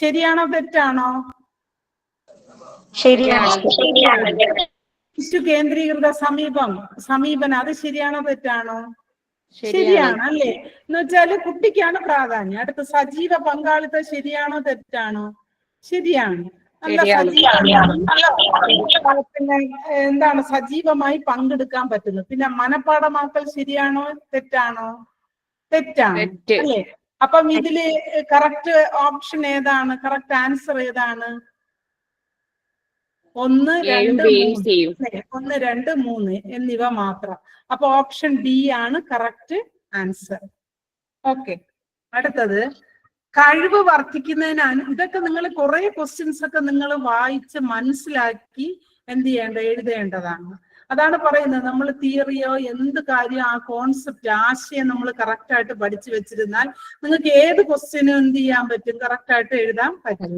ശരിയാണോ തെറ്റാണോ? ശരിയാണ്. കേന്ദ്രീകൃത സമീപനം അത് ശരിയാണോ തെറ്റാണോ? ശരിയാണ് അല്ലേ? എന്ന് വെച്ചാല് കുട്ടിക്കാണ് പ്രാധാന്യം. അടുത്ത സജീവ പങ്കാളിത്തം ശരിയാണോ തെറ്റാണോ? ശരിയാണ്. നല്ല പിന്നെ എന്താണ് സജീവമായി പങ്കെടുക്കാൻ പറ്റുന്നത്. പിന്നെ മനപ്പാഠമാക്കൽ ശരിയാണോ തെറ്റാണോ? തെറ്റാണ് അല്ലേ? അപ്പം ഇതില് കറക്റ്റ് ഓപ്ഷൻ ഏതാണ്? കറക്റ്റ് ആൻസർ ഏതാണ്? 1, 2, 3 എന്നിവ മാത്രം. അപ്പൊ ഓപ്ഷൻ ഡി ആണ് കറക്റ്റ് ആൻസർ. ഓക്കെ, അടുത്തത് കഴിവ് വർദ്ധിക്കുന്നതിന് ഇതൊക്കെ നിങ്ങൾ കുറെ ക്വസ്റ്റ്യൻസ് ഒക്കെ നിങ്ങൾ വായിച്ച് മനസ്സിലാക്കി എന്ത് എഴുതേണ്ടതാണ്. അതാണ് പറയുന്നത്, നമ്മൾ തിയറിയോ എന്ത് കാര്യം ആ കോൺസെപ്റ്റ് ആശയം നമ്മൾ കറക്റ്റ് ആയിട്ട് പഠിച്ചു വെച്ചിരുന്നാൽ നിങ്ങൾക്ക് ഏത് ക്വസ്റ്റ്യനും എന്ത് ചെയ്യാൻ പറ്റും, കറക്റ്റ് ആയിട്ട് എഴുതാൻ പറ്റും.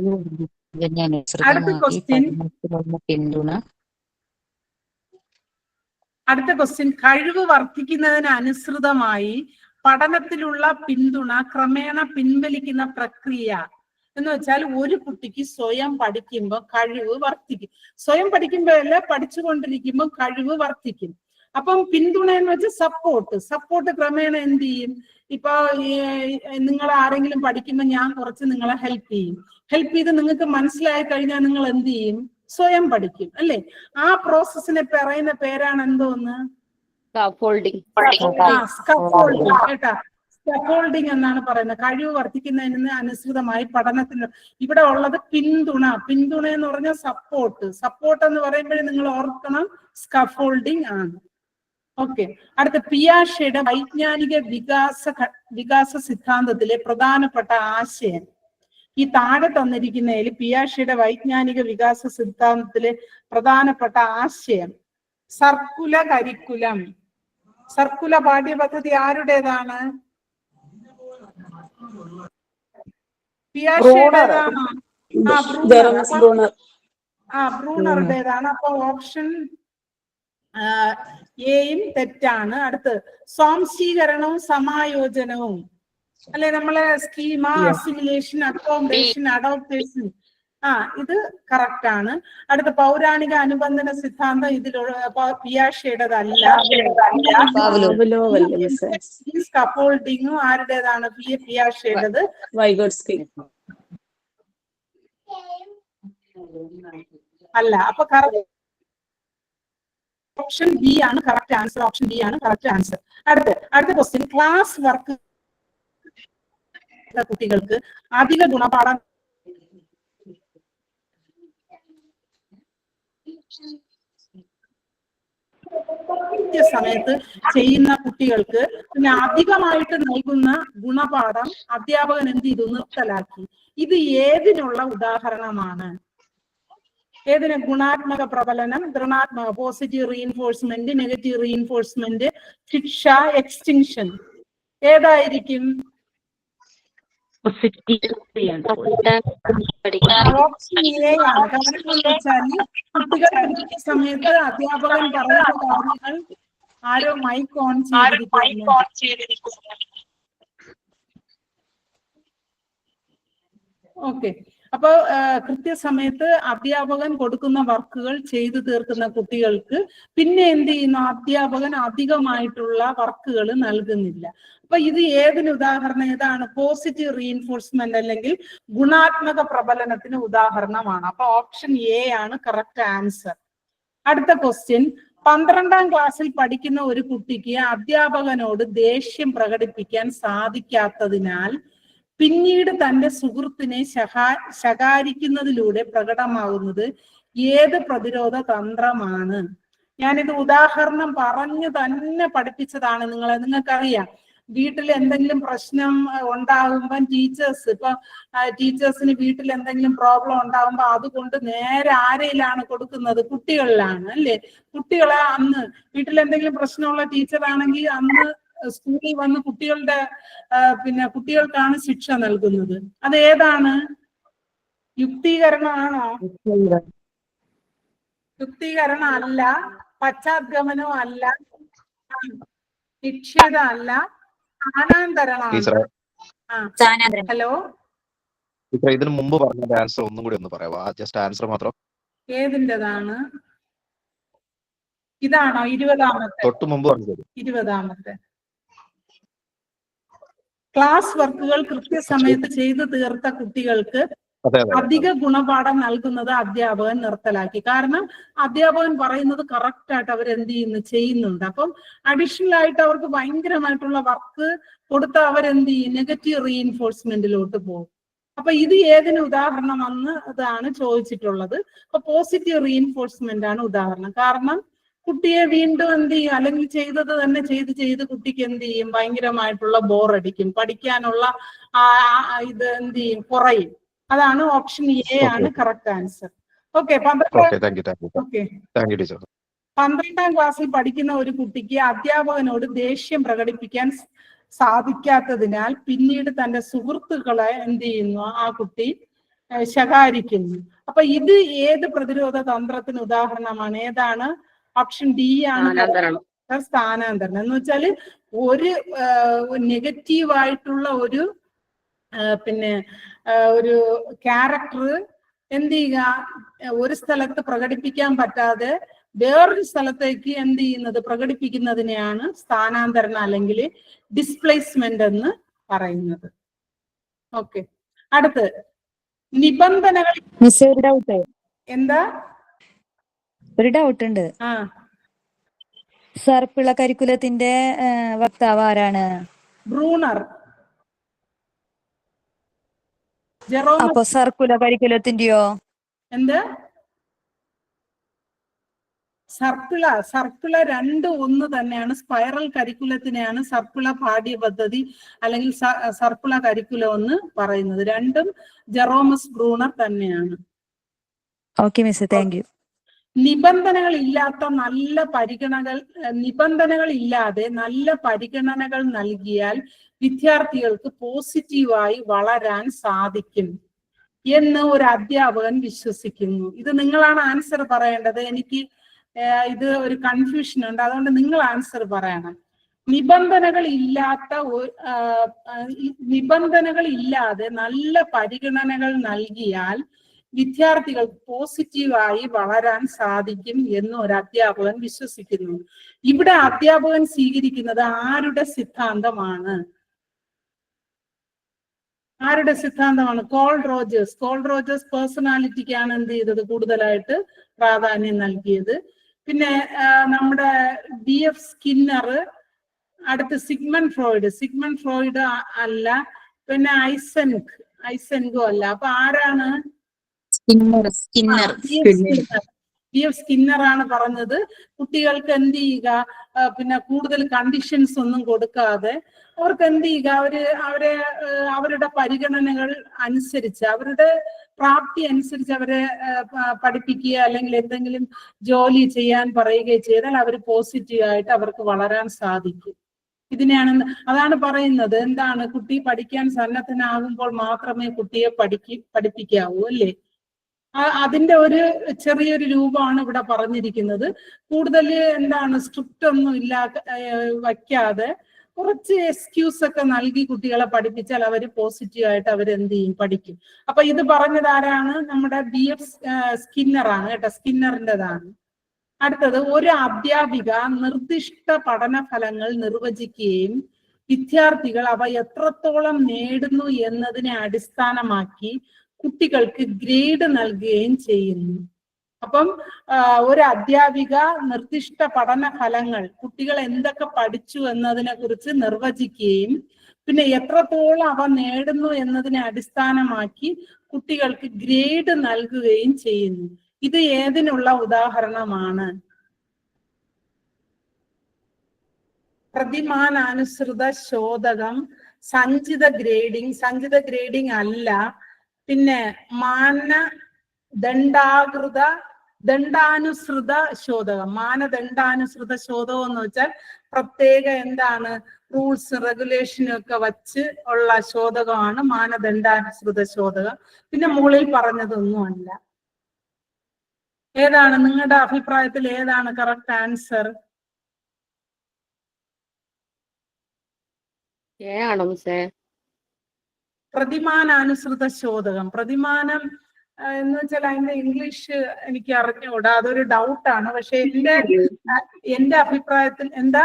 അടുത്ത ക്വസ്റ്റ്യൻ, കഴിവ് വർദ്ധിക്കുന്നതിന് അനുസൃതമായി പഠനത്തിലുള്ള പിന്തുണ ക്രമേണ പിൻവലിക്കുന്ന പ്രക്രിയ എന്ന് വെച്ചാൽ ഒരു കുട്ടിക്ക് സ്വയം പഠിക്കുമ്പോൾ കഴിവ് വർദ്ധിക്കും. സ്വയം പഠിക്കുമ്പോഴല്ല, പഠിച്ചുകൊണ്ടിരിക്കുമ്പോൾ കഴിവ് വർദ്ധിക്കും. അപ്പം പിന്തുണ എന്ന് വെച്ചാൽ സപ്പോർട്ട് ക്രമേണ എന്ത് ചെയ്യും? ഇപ്പൊ നിങ്ങൾ ആരെങ്കിലും പഠിക്കുമ്പോൾ ഞാൻ കുറച്ച് നിങ്ങളെ ഹെൽപ്പ് ചെയ്ത് നിങ്ങൾക്ക് മനസ്സിലായി കഴിഞ്ഞാൽ നിങ്ങൾ എന്ത് ചെയ്യും? സ്വയം പഠിക്കും അല്ലെ? ആ പ്രോസസ്സിനെ പറയുന്ന പേരാണ് എന്തോന്ന്? സ്കഫോൾഡിംഗ് എന്നാണ് പറയുന്നത്. കഴിവ് വർദ്ധിക്കുന്നതിന് അനുസൃതമായി പഠനത്തിന് ഇവിടെ ഉള്ളത് പിന്തുണ എന്ന് പറഞ്ഞാൽ സപ്പോർട്ട് എന്ന് പറയുമ്പോഴേ നിങ്ങൾ ഓർക്കണം സ്കഫോൾഡിംഗ് ആണ്. ഓക്കെ, അടുത്ത പിയാഷെയുടെ വൈജ്ഞാനിക വികാസ സിദ്ധാന്തത്തിലെ പ്രധാനപ്പെട്ട ആശയം. ഈ താഴെ തന്നിരിക്കുന്നതിൽ പിയാഷെയുടെ വൈജ്ഞാനിക വികാസ സിദ്ധാന്തത്തിലെ പ്രധാനപ്പെട്ട ആശയം സർക്കുല പാഠ്യപദ്ധതി ആരുടേതാണ്? പിയാഷെയുടേതാണോ? ബ്രൂണറുടേതാണ്. അപ്പൊ ഓപ്ഷൻ എയും തെറ്റാണ്. അടുത്ത് സ്വാംശീകരണവും സമായോജനവും അല്ലെ, നമ്മളെ സ്കീമ, അസിമിലേഷൻ, അക്കോമഡേഷൻ, അഡോപ്റ്റേഷൻ, ഇത് കറക്റ്റ് ആണ്. അടുത്ത പൗരാണിക അനുബന്ധന സിദ്ധാന്തം ഇതിലുള്ള പിയാഷെയുടേതല്ല. സ്കഫോൾഡിങ്ങും ആരുടേതാണ്? പിയാഷെയുടേത്. അല്ല. അപ്പൊ കറക്റ്റ് ഓപ്ഷൻ ബി ആണ് കറക്റ്റ് ആൻസർ. അടുത്ത ക്വസ്റ്റ്യൻ, ക്ലാസ് വർക്ക് കുട്ടികൾക്ക് അധിക ഗുണപാഠം സമയത്ത് ചെയ്യുന്ന കുട്ടികൾക്ക് പിന്നെ അധികമായിട്ട് നൽകുന്ന ഗുണപാഠം അധ്യാപകൻ എന്ത് ചെയ്തു? നിർത്തലാക്കി. ഇത് ഏതിനുള്ള ഉദാഹരണമാണ്? ഏതിന്? ഗുണാത്മക പ്രബലനം, ഋണാത്മക പോസിറ്റീവ് റീഇൻഫോഴ്സ്മെന്റ്, നെഗറ്റീവ് റീഇൻഫോഴ്സ്മെന്റ്, ശിക്ഷ, എക്സ്റ്റിങ്ഷൻ. ഏതായിരിക്കും? ഓപ്ഷൻ എ ആണ്. കാരണം എന്ന് വെച്ചാൽ കുട്ടികൾ പഠിക്കുന്ന സമയത്ത് അധ്യാപകൻ പറയുന്ന കാര്യങ്ങൾ ആരോ മൈക്ക് ഓൺ ചെയ്തിരിക്കുന്നു. ഓക്കെ, അപ്പൊ കൃത്യസമയത്ത് അധ്യാപകൻ കൊടുക്കുന്ന വർക്കുകൾ ചെയ്തു തീർക്കുന്ന കുട്ടികൾക്ക് പിന്നെ എന്ത് ചെയ്യുന്നു? അധ്യാപകൻ അധികമായിട്ടുള്ള വർക്കുകൾ നൽകുന്നില്ല. അപ്പൊ ഇത് ഏതിന് ഉദാഹരണം? ഏതാണ്? പോസിറ്റീവ് റീഇൻഫോഴ്സ്മെന്റ് അല്ലെങ്കിൽ ഗുണാത്മക പ്രബലനത്തിന് ഉദാഹരണമാണ്. അപ്പൊ ഓപ്ഷൻ എ ആണ് കറക്റ്റ് ആൻസർ. അടുത്ത ക്വസ്റ്റ്യൻ, 12ാം ക്ലാസ്സിൽ പഠിക്കുന്ന ഒരു കുട്ടിക്ക് അധ്യാപകനോട് ദേഷ്യം പ്രകടിപ്പിക്കാൻ സാധിക്കാത്തതിനാൽ പിന്നീട് തന്റെ സുഹൃത്തിനെ ശകാരിക്കുന്നതിലൂടെ പ്രകടമാകുന്നത് ഏത് പ്രതിരോധ തന്ത്രമാണ്? ഞാനിത് ഉദാഹരണം പറഞ്ഞു തന്നെ പഠിപ്പിച്ചതാണ് നിങ്ങൾക്കറിയാം. വീട്ടിൽ എന്തെങ്കിലും പ്രശ്നം ഉണ്ടാകുമ്പം ടീച്ചേഴ്സിന് വീട്ടിൽ എന്തെങ്കിലും പ്രോബ്ലം ഉണ്ടാകുമ്പോൾ അതുകൊണ്ട് നേരെ ആരെയിലാണ് കൊടുക്കുന്നത്? കുട്ടികളിലാണ് അല്ലേ? കുട്ടികളെ അന്ന് വീട്ടിൽ എന്തെങ്കിലും പ്രശ്നമുള്ള ടീച്ചറാണെങ്കിൽ അന്ന് സ്കൂളിൽ വന്ന് കുട്ടികൾക്കാണ് ശിക്ഷ നൽകുന്നത്. അത് ഏതാണ്? യുക്തീകരണമാണോ? യുക്തീകരണം അല്ല, പശ്ചാത്ഗമനവും അല്ല, നിക്ഷേപം അല്ല, സ്ഥാനാന്തരണമാണ്. ഹലോ, ഇതിന് മുമ്പ് പറഞ്ഞ ആൻസർ ഒന്നും കൂടി ഒന്ന് പറയാമോ? ജസ്റ്റ് ആൻസർ മാത്രം. ഏതിൻ്റെതാണ്? ഇതാണോ 20-ാമത്തെ? തൊട്ട് മുമ്പ് പറഞ്ഞത് 20-ാമത്തെ. ക്ലാസ് വർക്കുകൾ കൃത്യസമയത്ത് ചെയ്തു തീർത്ത കുട്ടികൾക്ക് അധിക ഗുണപാഠം നൽകുന്നത് അധ്യാപകൻ നിർത്തലാക്കി. കാരണം അധ്യാപകൻ പറയുന്നത് കറക്റ്റ് ആയിട്ട് അവർ ചെയ്യുന്നുണ്ട്. അപ്പം അഡീഷണൽ ആയിട്ട് അവർക്ക് ഭയങ്കരമായിട്ടുള്ള വർക്ക് കൊടുത്ത അവരെന്ത് ചെയ്യും? നെഗറ്റീവ് റീഇൻഫോഴ്സ്മെന്റിലോട്ട് പോകും. അപ്പൊ ഇത് ഏതിന് ഉദാഹരണമെന്ന് അതാണ് ചോദിച്ചിട്ടുള്ളത്. അപ്പൊ പോസിറ്റീവ് റീഇൻഫോഴ്സ്മെന്റ് ആണ് ഉദാഹരണം. കാരണം കുട്ടിയെ വീണ്ടും എന്ത് ചെയ്യും? അല്ലെങ്കിൽ ചെയ്തത് തന്നെ ചെയ്ത് കുട്ടിക്ക് എന്ത് ചെയ്യും? ഭയങ്കരമായിട്ടുള്ള ബോറടിക്കും, പഠിക്കാനുള്ള ഇത് എന്ത് ചെയ്യും? കുറയും. അതാണ് ഓപ്ഷൻ എ ആണ് കറക്റ്റ് ആൻസർ. ഓക്കെ, 12ാം ക്ലാസ്സിൽ പഠിക്കുന്ന ഒരു കുട്ടിക്ക് അധ്യാപകനോട് ദേഷ്യം പ്രകടിപ്പിക്കാൻ സാധിക്കാത്തതിനാൽ പിന്നീട് തന്റെ സുഹൃത്തുക്കളെ എന്ത് ചെയ്യുന്നു? ആ കുട്ടി ശകാരിക്കുന്നു. അപ്പൊ ഇത് ഏത് പ്രതിരോധ തന്ത്രത്തിന് ഉദാഹരണമാണ്? ഏതാണ്? ഓപ്ഷൻ ഡി ആണ് സ്ഥാനാന്തരണം. എന്ന് വെച്ചാല് ഒരു നെഗറ്റീവായിട്ടുള്ള ഒരു ഒരു ക്യാരക്ടർ എന്ത് ചെയ്യുക? ഒരു സ്ഥലത്ത് പ്രകടിപ്പിക്കാൻ പറ്റാതെ വേറൊരു സ്ഥലത്തേക്ക് എന്ത് ചെയ്യുന്നത്? പ്രകടിപ്പിക്കുന്നതിനെയാണ് സ്ഥാനാന്തരണം അല്ലെങ്കിൽ ഡിസ്പ്ലേസ്മെന്റ് എന്ന് പറയുന്നത്. ഓക്കെ, അടുത്ത് നിബന്ധനകൾ. എന്താ? ഒരു ഡൗട്ട് ഉണ്ട്. സർപ്പിള കരിക്കുലത്തിന്റെ വക്താവ് ആരാണ്? ബ്രൂണർ. അപ്പൊ സർക്കുലർ കരിക്കുലത്തിന്റെയോ? എന്ത്? സർപ്പിള രണ്ടും ഒന്ന് തന്നെയാണ്. സ്പൈറൽ കരിക്കുലത്തിനെയാണ് സർപ്പിള പാഠ്യപദ്ധതി അല്ലെങ്കിൽ സർപ്പിള കരിക്കുലം എന്ന് പറയുന്നത്. രണ്ടും ജെറോമസ് ബ്രൂണർ തന്നെയാണ്. Okay miss, thank you. നിബന്ധനകൾ ഇല്ലാതെ നല്ല പരിഗണനകൾ നൽകിയാൽ വിദ്യാർത്ഥികൾക്ക് പോസിറ്റീവായി വളരാൻ സാധിക്കും എന്ന് ഒരു അധ്യാപകൻ വിശ്വസിക്കുന്നു. ഇത് നിങ്ങളാണ് ആൻസർ പറയേണ്ടത്. എനിക്ക് ഇത് ഒരു കൺഫ്യൂഷൻ ഉണ്ട്, അതുകൊണ്ട് നിങ്ങൾ ആൻസർ പറയണം. നിബന്ധനകൾ ഇല്ലാതെ നല്ല പരിഗണനകൾ നൽകിയാൽ വിദ്യാർത്ഥികൾക്ക് പോസിറ്റീവായി വളരാൻ സാധിക്കും എന്ന് ഒരു അധ്യാപകൻ വിശ്വസിക്കുന്നു. ഇവിടെ അധ്യാപകൻ സ്വീകരിക്കുന്നത് ആരുടെ സിദ്ധാന്തമാണ്? കോൾ റോജേഴ്സ് പേഴ്സണാലിറ്റിക്കാണ് എന്ത് ചെയ്തത്? കൂടുതലായിട്ട് പ്രാധാന്യം നൽകിയത്. പിന്നെ നമ്മുടെ BF സ്കിന്നർ, അടുത്ത് സിഗ്മണ്ട് ഫ്രോയിഡ് അല്ല, പിന്നെ ഐസെൻഗോ അല്ല. അപ്പൊ ആരാണ്? BF സ്കിന്നർ ആണ് പറഞ്ഞത് കുട്ടികൾക്ക് എന്ത് ചെയ്യുക? കൂടുതൽ കണ്ടീഷൻസ് ഒന്നും കൊടുക്കാതെ അവർക്ക് എന്ത് ചെയ്യുക? അവരുടെ പരിഗണനകൾ അനുസരിച്ച്, അവരുടെ പ്രാപ്തി അനുസരിച്ച് അവരെ പഠിപ്പിക്കുക അല്ലെങ്കിൽ എന്തെങ്കിലും ജോലി ചെയ്യാൻ പറയുകയോ ചെയ്താൽ അവർ പോസിറ്റീവായിട്ട് അവർക്ക് വളരാൻ സാധിക്കും. അതാണ് പറയുന്നത്. എന്താണ്? കുട്ടി പഠിക്കാൻ സന്നദ്ധനാകുമ്പോൾ മാത്രമേ കുട്ടിയെ പഠിപ്പിക്കാവൂ അല്ലേ? അതിന്റെ ഒരു ചെറിയൊരു രൂപമാണ് ഇവിടെ പറഞ്ഞിരിക്കുന്നത്. കൂടുതൽ എന്താണ്? സ്ട്രിക്റ്റ് ഒന്നും വയ്ക്കാതെ കുറച്ച് എക്സ്ക്യൂസ് ഒക്കെ നൽകി കുട്ടികളെ പഠിപ്പിച്ചാൽ അവർ പോസിറ്റീവായിട്ട് അവരെന്ത് ചെയ്യും? പഠിക്കും. അപ്പൊ ഇത് പറഞ്ഞത് ആരാണ്? നമ്മുടെ BF സ്കിന്നർ ആണ് കേട്ടോ, സ്കിന്നറിൻ്റെതാണ്. അടുത്തത്, ഒരു അധ്യാപിക നിർദ്ദിഷ്ട പഠന ഫലങ്ങൾ നിർവചിക്കുകയും വിദ്യാർത്ഥികൾ അവ എത്രത്തോളം നേടുന്നു എന്നതിനെ അടിസ്ഥാനമാക്കി കുട്ടികൾക്ക് ഗ്രേഡ് നൽകുകയും ചെയ്യുന്നു. അപ്പം ഒരു അധ്യാപിക നിർദ്ദിഷ്ട പഠന ഫലങ്ങൾ, കുട്ടികൾ എന്തൊക്കെ പഠിച്ചു എന്നതിനെ കുറിച്ച് നിർവചിക്കുകയും പിന്നെ എത്രത്തോളം അവ നേടുന്നു എന്നതിനെ അടിസ്ഥാനമാക്കി കുട്ടികൾക്ക് ഗ്രേഡ് നൽകുകയും ചെയ്യുന്നു. ഇത് ഏതിനുള്ള ഉദാഹരണമാണ്? പ്രതിമാനാനുസൃത ശോധകം, സഞ്ചിത ഗ്രേഡിംഗ് അല്ല, പിന്നെ ദണ്ഡാനുസൃത ശോധകം. മാനദണ്ഡാനുസൃത ശോധകം എന്ന് വെച്ചാൽ പ്രത്യേക എന്താണ് റൂൾസ് റെഗുലേഷനും ഒക്കെ വച്ച് ഉള്ള ശോധകമാണ് മാനദണ്ഡാനുസൃത ശോധകം. പിന്നെ മുകളിൽ പറഞ്ഞതൊന്നും അല്ല. ഏതാണ് നിങ്ങളുടെ അഭിപ്രായത്തിൽ ഏതാണ് കറക്റ്റ് ആൻസർ? പ്രതിമാനാനുസൃത ശോധകം. പ്രതിമാനം എന്ന് വെച്ചാൽ അതിന്റെ ഇംഗ്ലീഷ് എനിക്ക് അറിഞ്ഞുകൂടാ, അതൊരു ഡൗട്ടാണ്. പക്ഷെ എന്റെ അഭിപ്രായത്തിൽ എന്താ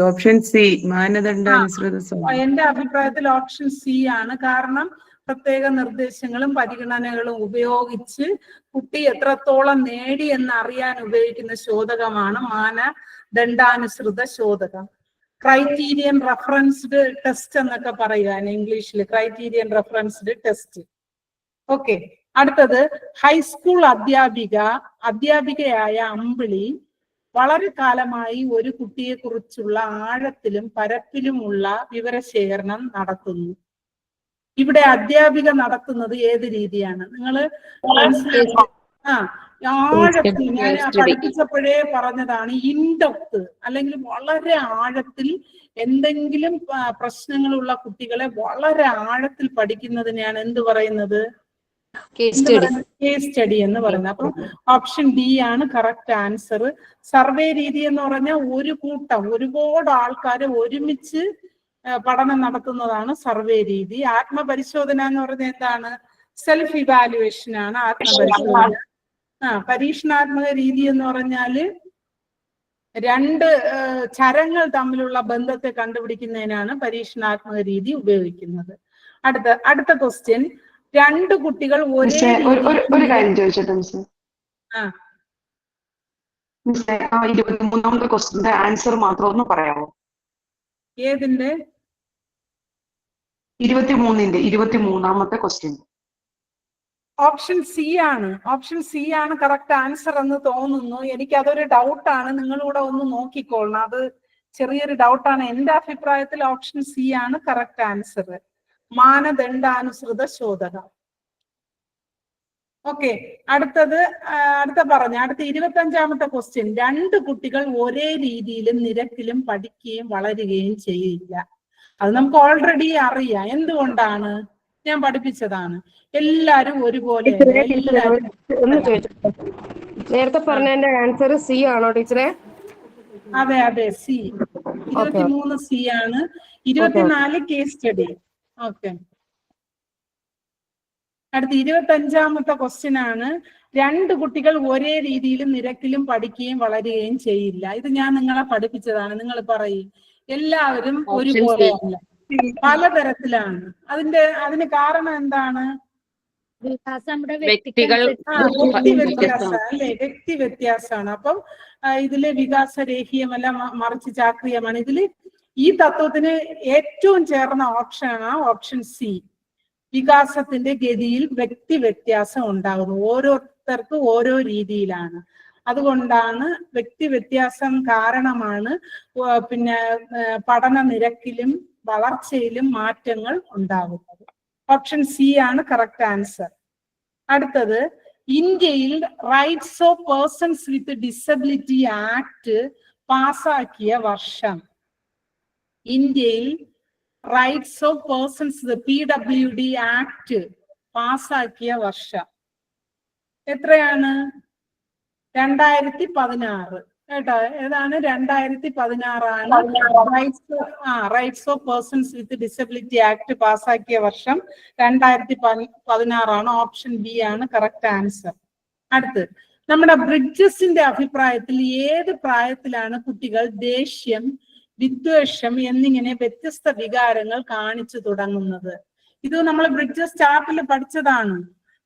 ഓപ്ഷൻ സി മാനദണ്ഡാനുസൃത ശോധകം. എന്റെ അഭിപ്രായത്തിൽ ഓപ്ഷൻ സി ആണ്. കാരണം പ്രത്യേക നിർദ്ദേശങ്ങളും പരിഗണനകളും ഉപയോഗിച്ച് കുട്ടി എത്രത്തോളം നേടി എന്ന് അറിയാൻ ഉപയോഗിക്കുന്ന ശോധകമാണ് മാനദണ്ഡാനുസൃത ശോധകം. ക്രൈറ്റീരിയൻ റെഫറൻസ്ഡ് ടെസ്റ്റ് എന്നൊക്കെ പറയുക ഇംഗ്ലീഷിൽ, ക്രൈറ്റീരിയൻ റെഫറൻസ്ഡ് ടെസ്റ്റ്. ഓക്കെ, അടുത്തത് ഹൈസ്കൂൾ അധ്യാപികയായ അമ്പിളി വളരെ കാലമായി ഒരു കുട്ടിയെ കുറിച്ചുള്ള ആഴത്തിലും പരപ്പിലുമുള്ള വിവരശേഖരണം നടത്തുന്നു. ഇവിടെ അധ്യാപിക നടത്തുന്നത് ഏത് രീതിയാണ്? നിങ്ങള് ആഴത്തിൽ, ഞാൻ പഠിപ്പിച്ചപ്പോഴേ പറഞ്ഞതാണ്, ഇൻഡെപ്ത് അല്ലെങ്കിൽ വളരെ ആഴത്തിൽ എന്തെങ്കിലും പ്രശ്നങ്ങളുള്ള കുട്ടികളെ വളരെ ആഴത്തിൽ പഠിക്കുന്നതിനെയാണ് എന്ത് പറയുന്നത്? കേസ് സ്റ്റഡി എന്ന് പറയുന്നത്. അപ്പൊ ഓപ്ഷൻ ഡി ആണ് കറക്റ്റ് ആൻസർ. സർവേ രീതി എന്ന് പറഞ്ഞാൽ ഒരു കൂട്ടം ഒരുപാട് ആൾക്കാരെ ഒരുമിച്ച് പഠനം നടത്തുന്നതാണ് സർവേ രീതി. ആത്മപരിശോധന എന്ന് പറഞ്ഞാൽ എന്താണ്? സെൽഫ് ഇവാലുവേഷൻ ആണ് ആത്മപരിശോധന. പരീക്ഷണാത്മക രീതി എന്ന് പറഞ്ഞാല് രണ്ട് ചരങ്ങൾ തമ്മിലുള്ള ബന്ധത്തെ കണ്ടുപിടിക്കുന്നതിനാണ് പരീക്ഷണാത്മക രീതി ഉപയോഗിക്കുന്നത്. അടുത്ത ക്വസ്റ്റ്യൻ, രണ്ട് കുട്ടികൾ ഒരു കാര്യം ചോദിച്ചോട്ടെ മിസ്? 23ാമത്തെ ക്വസ്റ്റ്യന്റെ ആൻസർ മാത്രം ഒന്ന് പറയാമോ? ഏതിന്റെ? 23ാമത്തെ ക്വസ്റ്റ്യൻ. ഓപ്ഷൻ സി ആണ് കറക്റ്റ് ആൻസർ എന്ന് തോന്നുന്നു. എനിക്ക് അതൊരു ഡൗട്ടാണ്, നിങ്ങളിവിടെ ഒന്ന് നോക്കിക്കോളണം. അത് ചെറിയൊരു ഡൗട്ടാണ്. എന്റെ അഭിപ്രായത്തിൽ ഓപ്ഷൻ സി ആണ് കറക്റ്റ് ആൻസർ, മാനദണ്ഡാനുസൃത ശോധകം. ഓക്കെ, അടുത്ത 25ാമത്തെ ക്വസ്റ്റ്യൻ, രണ്ട് കുട്ടികൾ ഒരേ രീതിയിലും നിരക്കിലും പഠിക്കുകയും വളരുകയും ചെയ്യില്ല. അത് നമുക്ക് ഓൾറെഡി അറിയാം. എന്തുകൊണ്ടാണ്? ഞാൻ പഠിപ്പിച്ചതാണ്. എല്ലാരും ഒരുപോലെ. നേരത്തെ പറഞ്ഞതിന്റെ ആൻസർ സി ആണോ ടീച്ചറെ? അതെ സി. 23 സി ആണ്. 24 കേസ് സ്റ്റഡി. ഓക്കെ, അടുത്ത 25ാമത്തെ ക്വസ്റ്റ്യൻ ആണ്, രണ്ട് കുട്ടികൾ ഒരേ രീതിയിലും നിരക്കിലും പഠിക്കുകയും വളരുകയും ചെയ്യില്ല. ഇത് ഞാൻ നിങ്ങളെ പഠിപ്പിച്ചതാണ്. നിങ്ങൾ പറയും എല്ലാവരും ഒരുപോലെയല്ല, പലതരത്തിലാണ്. അതിന് കാരണം എന്താണ്? വ്യക്തി വ്യത്യാസമാണ്. അപ്പം ഇതില് വികാസരേഖീയമല്ല, മറിച്ച് ചാക്രിയമാണ്. ഇതില് ഈ തത്വത്തിന് ഏറ്റവും ചേർന്ന ഓപ്ഷനാണ് ഓപ്ഷൻ സി. വികാസത്തിന്റെ ഗതിയിൽ വ്യക്തി വ്യത്യാസം ഉണ്ടാകുന്നു. ഓരോരുത്തർക്കും ഓരോ രീതിയിലാണ്. അതുകൊണ്ടാണ് വ്യക്തി വ്യത്യാസം കാരണമാണ് പിന്നെ പഠന നിരക്കിലും വളർച്ചയിലും മാറ്റങ്ങൾ ഉണ്ടാകുന്നത്. ഓപ്ഷൻ സി ആണ് കറക്റ്റ് ആൻസർ. അടുത്തത്, ഇന്ത്യയിൽ rights of persons with disability act പാസാക്കിയ വർഷം. ഇന്ത്യയിൽ rights of persons PWD act പാസാക്കിയ വർഷം എത്രയാണ്? 2016. കേട്ടോ, ഏതാണ്? 2016 rights of persons with disability act പാസാക്കിയ വർഷം 2016. ഓപ്ഷൻ ബി ആണ് കറക്റ്റ് ആൻസർ. അടുത്ത്, നമ്മുടെ ബ്രിഡ്ജസിന്റെ അഭിപ്രായത്തിൽ ഏത് പ്രായത്തിലാണ് കുട്ടികൾ ദേഷ്യം, വിദ്വേഷം എന്നിങ്ങനെ വ്യത്യസ്ത വികാരങ്ങൾ കാണിച്ചു തുടങ്ങുന്നത്? ഇത് നമ്മൾ ബ്രിഡ്ജസ് ചാർട്ടിൽ പഠിച്ചതാണ്.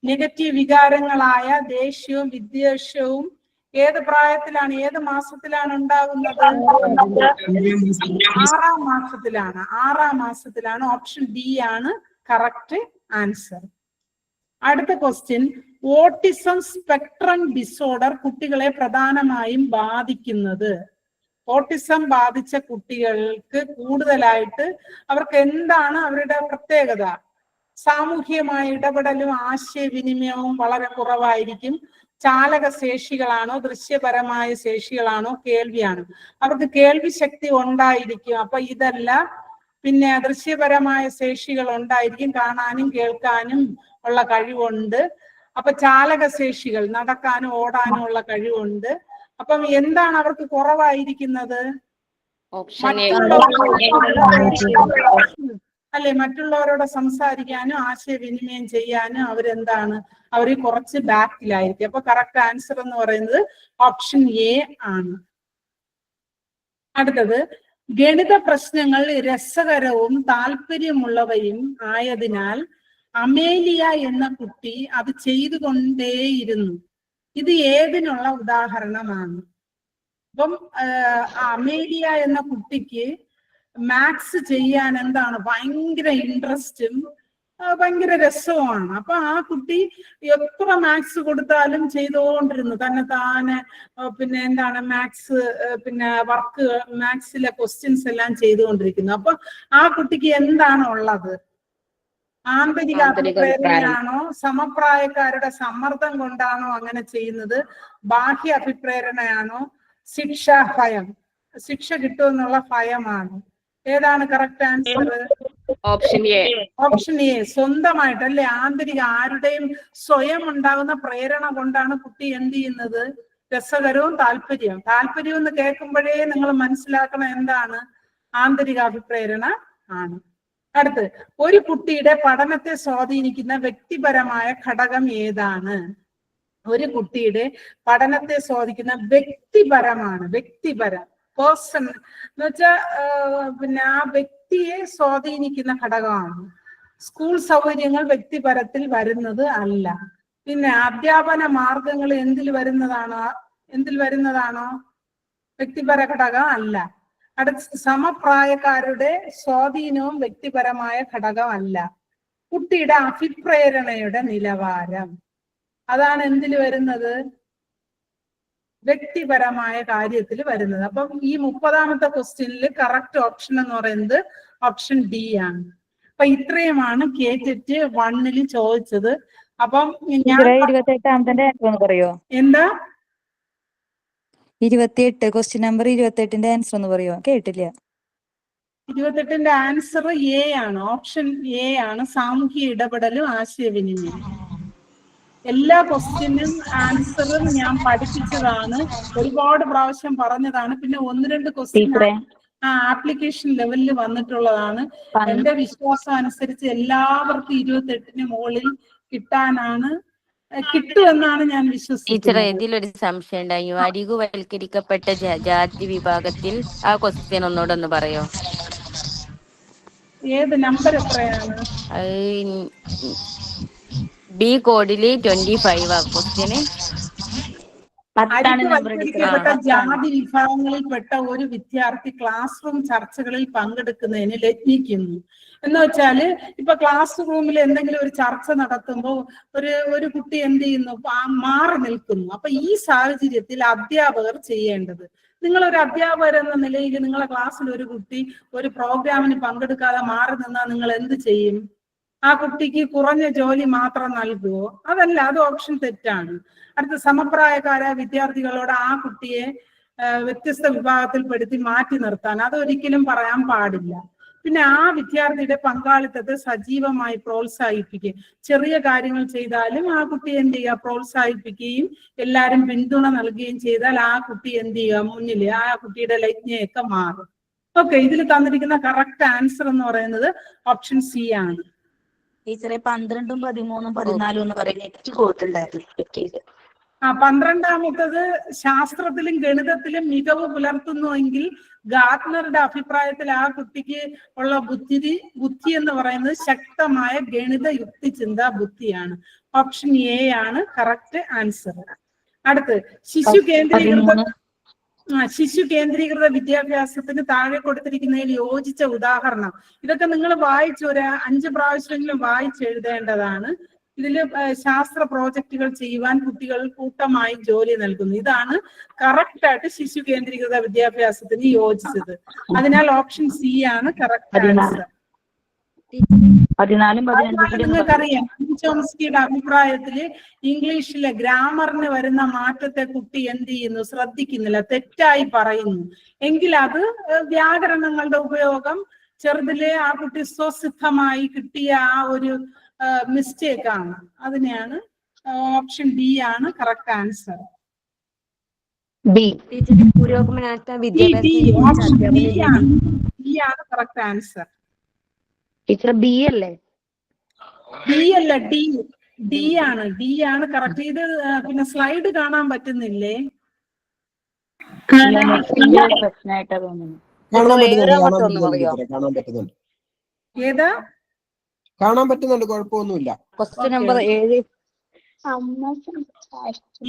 നെഗറ്റീവ് വികാരങ്ങളായ ദേഷ്യവും വിദ്വേഷവും ഏത് പ്രായത്തിലാണ്, ഏത് മാസത്തിലാണ് ഉണ്ടാകുന്നത്? 6ാം മാസത്തിലാണ്. ഓപ്ഷൻ ഡി ആണ് കറക്റ്റ് ആൻസർ. അടുത്ത ക്വസ്റ്റ്യൻ, ഓട്ടിസം സ്പെക്ട്രം ഡിസോർഡർ കുട്ടികളെ പ്രധാനമായും ബാധിക്കുന്നത്. ഓട്ടിസം ബാധിച്ച കുട്ടികൾക്ക് കൂടുതലായിട്ട് അവർക്ക് എന്താണ് അവരുടെ പ്രത്യേകത? സാമൂഹ്യമായ ഇടപെടലും ആശയവിനിമയവും വളരെ കുറവായിരിക്കും. ചാലക ശേഷികളാണോ, ദൃശ്യപരമായ ശേഷികളാണോ, കേൾവിയാണോ? അവർക്ക് കേൾവി ശക്തി ഉണ്ടായിരിക്കും. അപ്പൊ ഇതല്ല. പിന്നെ ദൃശ്യപരമായ ശേഷികൾ ഉണ്ടായിരിക്കും, കാണാനും കേൾക്കാനും ഉള്ള കഴിവുണ്ട്. അപ്പൊ ചാലക ശേഷികൾ, നടക്കാനും ഓടാനും ഉള്ള കഴിവുണ്ട്. അപ്പം എന്താണ് അവർക്ക് കുറവായിരിക്കുന്നത്? അല്ലെ, മറ്റുള്ളവരോട് സംസാരിക്കാനും ആശയവിനിമയം ചെയ്യാനും അവരെന്താണ്, അവർ കുറച്ച് ബാക്കിലായിരിക്കും. അപ്പൊ കറക്റ്റ് ആൻസർ എന്ന് പറയുന്നത് ഓപ്ഷൻ എ ആണ്. അടുത്തത്, ഗണിത പ്രശ്നങ്ങൾ രസകരവും താല്പര്യമുള്ളവയും ആയതിനാൽ അമേലിയ എന്ന കുട്ടി അത് ചെയ്തുകൊണ്ടേയിരുന്നു. ഇത് ഏതിനുള്ള ഉദാഹരണമാണ്? അപ്പം അമേലിയ എന്ന കുട്ടിക്ക് മാത്സ് ചെയ്യാൻ എന്താണ് ഭയങ്കര ഇൻട്രസ്റ്റും ഭയങ്കര രസവുമാണ്. അപ്പൊ ആ കുട്ടി എത്ര മാത്സ് കൊടുത്താലും ചെയ്തുകൊണ്ടിരുന്നു, തന്നെ താനെ. പിന്നെ എന്താണ് മാത്സ്, പിന്നെ വർക്ക്, മാത്സിലെ ക്വസ്റ്റ്യൻസ് എല്ലാം ചെയ്തുകൊണ്ടിരിക്കുന്നു. അപ്പൊ ആ കുട്ടിക്ക് എന്താണ് ഉള്ളത്? ആന്തരിക അഭിപ്രേരണയാണോ, സമപ്രായക്കാരുടെ സമ്മർദ്ദം കൊണ്ടാണോ അങ്ങനെ ചെയ്യുന്നത്? ബാഹ്യ അഭിപ്രേരണയാണോ, ഭയം, ശിക്ഷ കിട്ടുമെന്നുള്ള ഭയമാണ്? ഏതാണ് correct answer? Option A. Option A. സ്വന്തമായിട്ടല്ലേ, ആന്തരിക ആരുടെയും സ്വയം ഉണ്ടാകുന്ന പ്രേരണ കൊണ്ടാണ് കുട്ടി എന്ത് ചെയ്യുന്നത്? രസകരവും താല്പര്യവും എന്ന് കേൾക്കുമ്പോഴേ നിങ്ങൾ മനസ്സിലാക്കണം എന്താണ്? ആന്തരിക അഭിപ്രേരണ ആണ്. അടുത്ത്, ഒരു കുട്ടിയുടെ പഠനത്തെ സ്വാധീനിക്കുന്ന വ്യക്തിപരമായ ഘടകം ഏതാണ്? ഒരു കുട്ടിയുടെ പഠനത്തെ സ്വാധീനിക്കുന്ന വ്യക്തിപരം പേഴ്സൺ എന്ന് വെച്ചാൽ പിന്നെ ആ വ്യക്തിയെ സ്വാധീനിക്കുന്ന ഘടകമാണ്. സ്കൂൾ സൗകര്യങ്ങൾ വ്യക്തിപരത്തിൽ വരുന്നത് അല്ല. പിന്നെ അധ്യാപന മാർഗങ്ങൾ എന്തിൽ വരുന്നതാണോ? വ്യക്തിപര ഘടകം അല്ല. അടുത്ത, സമപ്രായക്കാരുടെ സ്വാധീനവും വ്യക്തിപരമായ ഘടകം അല്ല. കുട്ടിയുടെ അഭിപ്രേരണയുടെ നിലവാരം, അതാണ് എന്തിൽ വരുന്നത്? വ്യക്തിപരമായ കാര്യത്തിൽ വരുന്നത്. അപ്പം ഈ 30ാമത്തെ ക്വസ്റ്റ്യനിൽ കറക്റ്റ് ഓപ്ഷൻ എന്ന് പറയുന്നത് ഓപ്ഷൻ ഡി ആണ്. അപ്പൊ ഇത്രയുമാണ് കേറ്ററ്റ് 1 ചോദിച്ചത്. അപ്പം ഞാൻ 28ാമത്തെ ആൻസർ ഒന്ന് പറയോ? എന്താ 28, ക്വസ്റ്റ്യൻ നമ്പർ 28ന്റെ ആൻസർ ഒന്ന് പറയോ? കേട്ടില്ല. 28ന്റെ ആൻസർ എ ആണ്. ഓപ്ഷൻ എ ആണ്, സാമൂഹ്യ ഇടപെടലും ആശയവിനിമയം. എല്ലാ ക്വസ്റ്റ്യനും ആൻസറും ഞാൻ പഠിപ്പിച്ചതാണ്, ഒരുപാട് പ്രാവശ്യം പറഞ്ഞതാണ്. പിന്നെ 1-2 ക്വസ്റ്റ്യൻ ആപ്ലിക്കേഷൻ ലെവലിൽ വന്നിട്ടുള്ളതാണ്. എന്റെ വിശ്വാസം അനുസരിച്ച് എല്ലാവർക്കും 28ന് മുകളിൽ കിട്ടുമെന്നാണ് ഞാൻ വിശ്വസിക്കുന്നത്. ഇതിലൊരു സംശയം ഉണ്ടായി. അരികുവൽക്കരിക്കപ്പെട്ട ജാതി വിഭാഗത്തിൽ ആ ക്വസ്റ്റ്യൻ ഒന്നുകൂടെ പറയോ? ഏത് നമ്പർ എത്രയാണ്? B കോഡില് 25 question. അരികുവൽക്കരിക്കപ്പെട്ട ജാതി വിഭാഗങ്ങളിൽപ്പെട്ട ഒരു വിദ്യാർത്ഥി ക്ലാസ് റൂം ചർച്ചകളിൽ പങ്കെടുക്കുന്നതിന് യത്നിക്കുന്നു. എന്ന് വെച്ചാല് ഇപ്പൊ ക്ലാസ് റൂമിൽ എന്തെങ്കിലും ഒരു ചർച്ച നടത്തുമ്പോൾ ഒരു കുട്ടി എന്ത് ചെയ്യുന്നു? മാറി നിൽക്കുന്നു. അപ്പൊ ഈ സാഹചര്യത്തിൽ അധ്യാപകർ ചെയ്യേണ്ടത്, നിങ്ങളൊരു അധ്യാപകർ എന്ന നിലയിൽ നിങ്ങളെ ക്ലാസ്സിൽ ഒരു കുട്ടി ഒരു പ്രോഗ്രാമിന് പങ്കെടുക്കാതെ മാറി നിന്നാൽ നിങ്ങൾ എന്ത് ചെയ്യും? ആ കുട്ടിക്ക് കുറഞ്ഞ ജോലി മാത്രം നൽകുമോ? അതല്ല, അത് ഓപ്ഷൻ തെറ്റാണ്. അടുത്ത, സമപ്രായക്കാരായ വിദ്യാർത്ഥികളോട് ആ കുട്ടിയെ വ്യത്യസ്ത വിഭാഗത്തിൽപ്പെടുത്തി മാറ്റി നിർത്താൻ അതൊരിക്കലും പറയാൻ പാടില്ല. പിന്നെ ആ വിദ്യാർത്ഥിയുടെ പങ്കാളിത്തത്തെ സജീവമായി പ്രോത്സാഹിപ്പിക്കുക. ചെറിയ കാര്യങ്ങൾ ചെയ്താലും ആ കുട്ടി എന്ത് ചെയ്യുക? പ്രോത്സാഹിപ്പിക്കുകയും എല്ലാവരും പിന്തുണ നൽകുകയും ചെയ്താൽ ആ കുട്ടി എന്ത് ചെയ്യുക? മുന്നിൽ ആ കുട്ടിയുടെ ലജ്ഞയൊക്കെ മാറും. ഓക്കെ, ഇതിൽ തന്നിരിക്കുന്ന കറക്റ്റ് ആൻസർ എന്ന് പറയുന്നത് ഓപ്ഷൻ സി ആണ്. ടീച്ചറെ 12, 13, 14 എന്ന് പറയുന്നത് 12ാമത്തത് ശാസ്ത്രത്തിലും ഗണിതത്തിലും മികവ് പുലർത്തുന്നുവെങ്കിൽ ഗാർട്ട്നറുടെ അഭിപ്രായത്തിൽ ആ കുട്ടിക്ക് ഉള്ള ബുദ്ധി എന്ന് പറയുന്നത് ശക്തമായ ഗണിത യുക്തിചിന്താ ബുദ്ധിയാണ്. ഓപ്ഷൻ എ ആണ് കറക്റ്റ് ആൻസർ. അടുത്ത്, ശിശു കേന്ദ്രീകൃത വിദ്യാഭ്യാസത്തിന് താഴെ കൊടുത്തിരിക്കുന്നതിൽ യോജിച്ച ഉദാഹരണം. ഇതൊക്കെ നിങ്ങൾ വായിച്ച് ഒരു 5 പ്രാവശ്യമെങ്കിലും വായിച്ചെഴുതേണ്ടതാണ്. ഇതിൽ ശാസ്ത്ര പ്രോജക്റ്റുകൾ ചെയ്യുവാൻ കുട്ടികൾ കൂട്ടമായി ജോലി നൽകുന്നു. ഇതാണ് കറക്റ്റ് ആയിട്ട് ശിശു കേന്ദ്രീകൃത വിദ്യാഭ്യാസത്തിന് യോജിച്ചത്. അതിനാൽ ഓപ്ഷൻ സി ആണ് കറക്റ്റ് ആൻസർ. 14 നിങ്ങൾക്കറിയാം, ചോംസ്കിയുടെ അഭിപ്രായത്തില് ഇംഗ്ലീഷിലെ ഗ്രാമറിന് വരുന്ന മാറ്റത്തെ കുട്ടി എന്ത് ചെയ്യുന്നു? ശ്രദ്ധിക്കുന്നില്ല, തെറ്റായി പറയുന്നു. എങ്കിൽ അത് വ്യാകരണങ്ങളുടെ ഉപയോഗം ചെറുതിലെ ആ കുട്ടി സ്വസിദ്ധമായി കിട്ടിയ ആ ഒരു മിസ്റ്റേക്ക് ആണ്. അതിനെയാണ് ഓപ്ഷൻ ബി ആണ് കറക്റ്റ് ആൻസർ. പുരോഗമനാർത്ഥ ഓപ്ഷൻ ബി ആണ് കറക്റ്റ് ആൻസർ. ടീച്ചർ ബി അല്ലേ? ഡി അല്ല, ഡി ആണ് കറക്റ്റ്. ഇത് പിന്നെ സ്ലൈഡ് കാണാൻ പറ്റുന്നില്ലേ? പ്രശ്നമായിട്ടാ തോന്നുന്നു. ഏതാ? കാണാൻ പറ്റുന്നുണ്ട്, കുഴപ്പമൊന്നുമില്ല. Question number 7.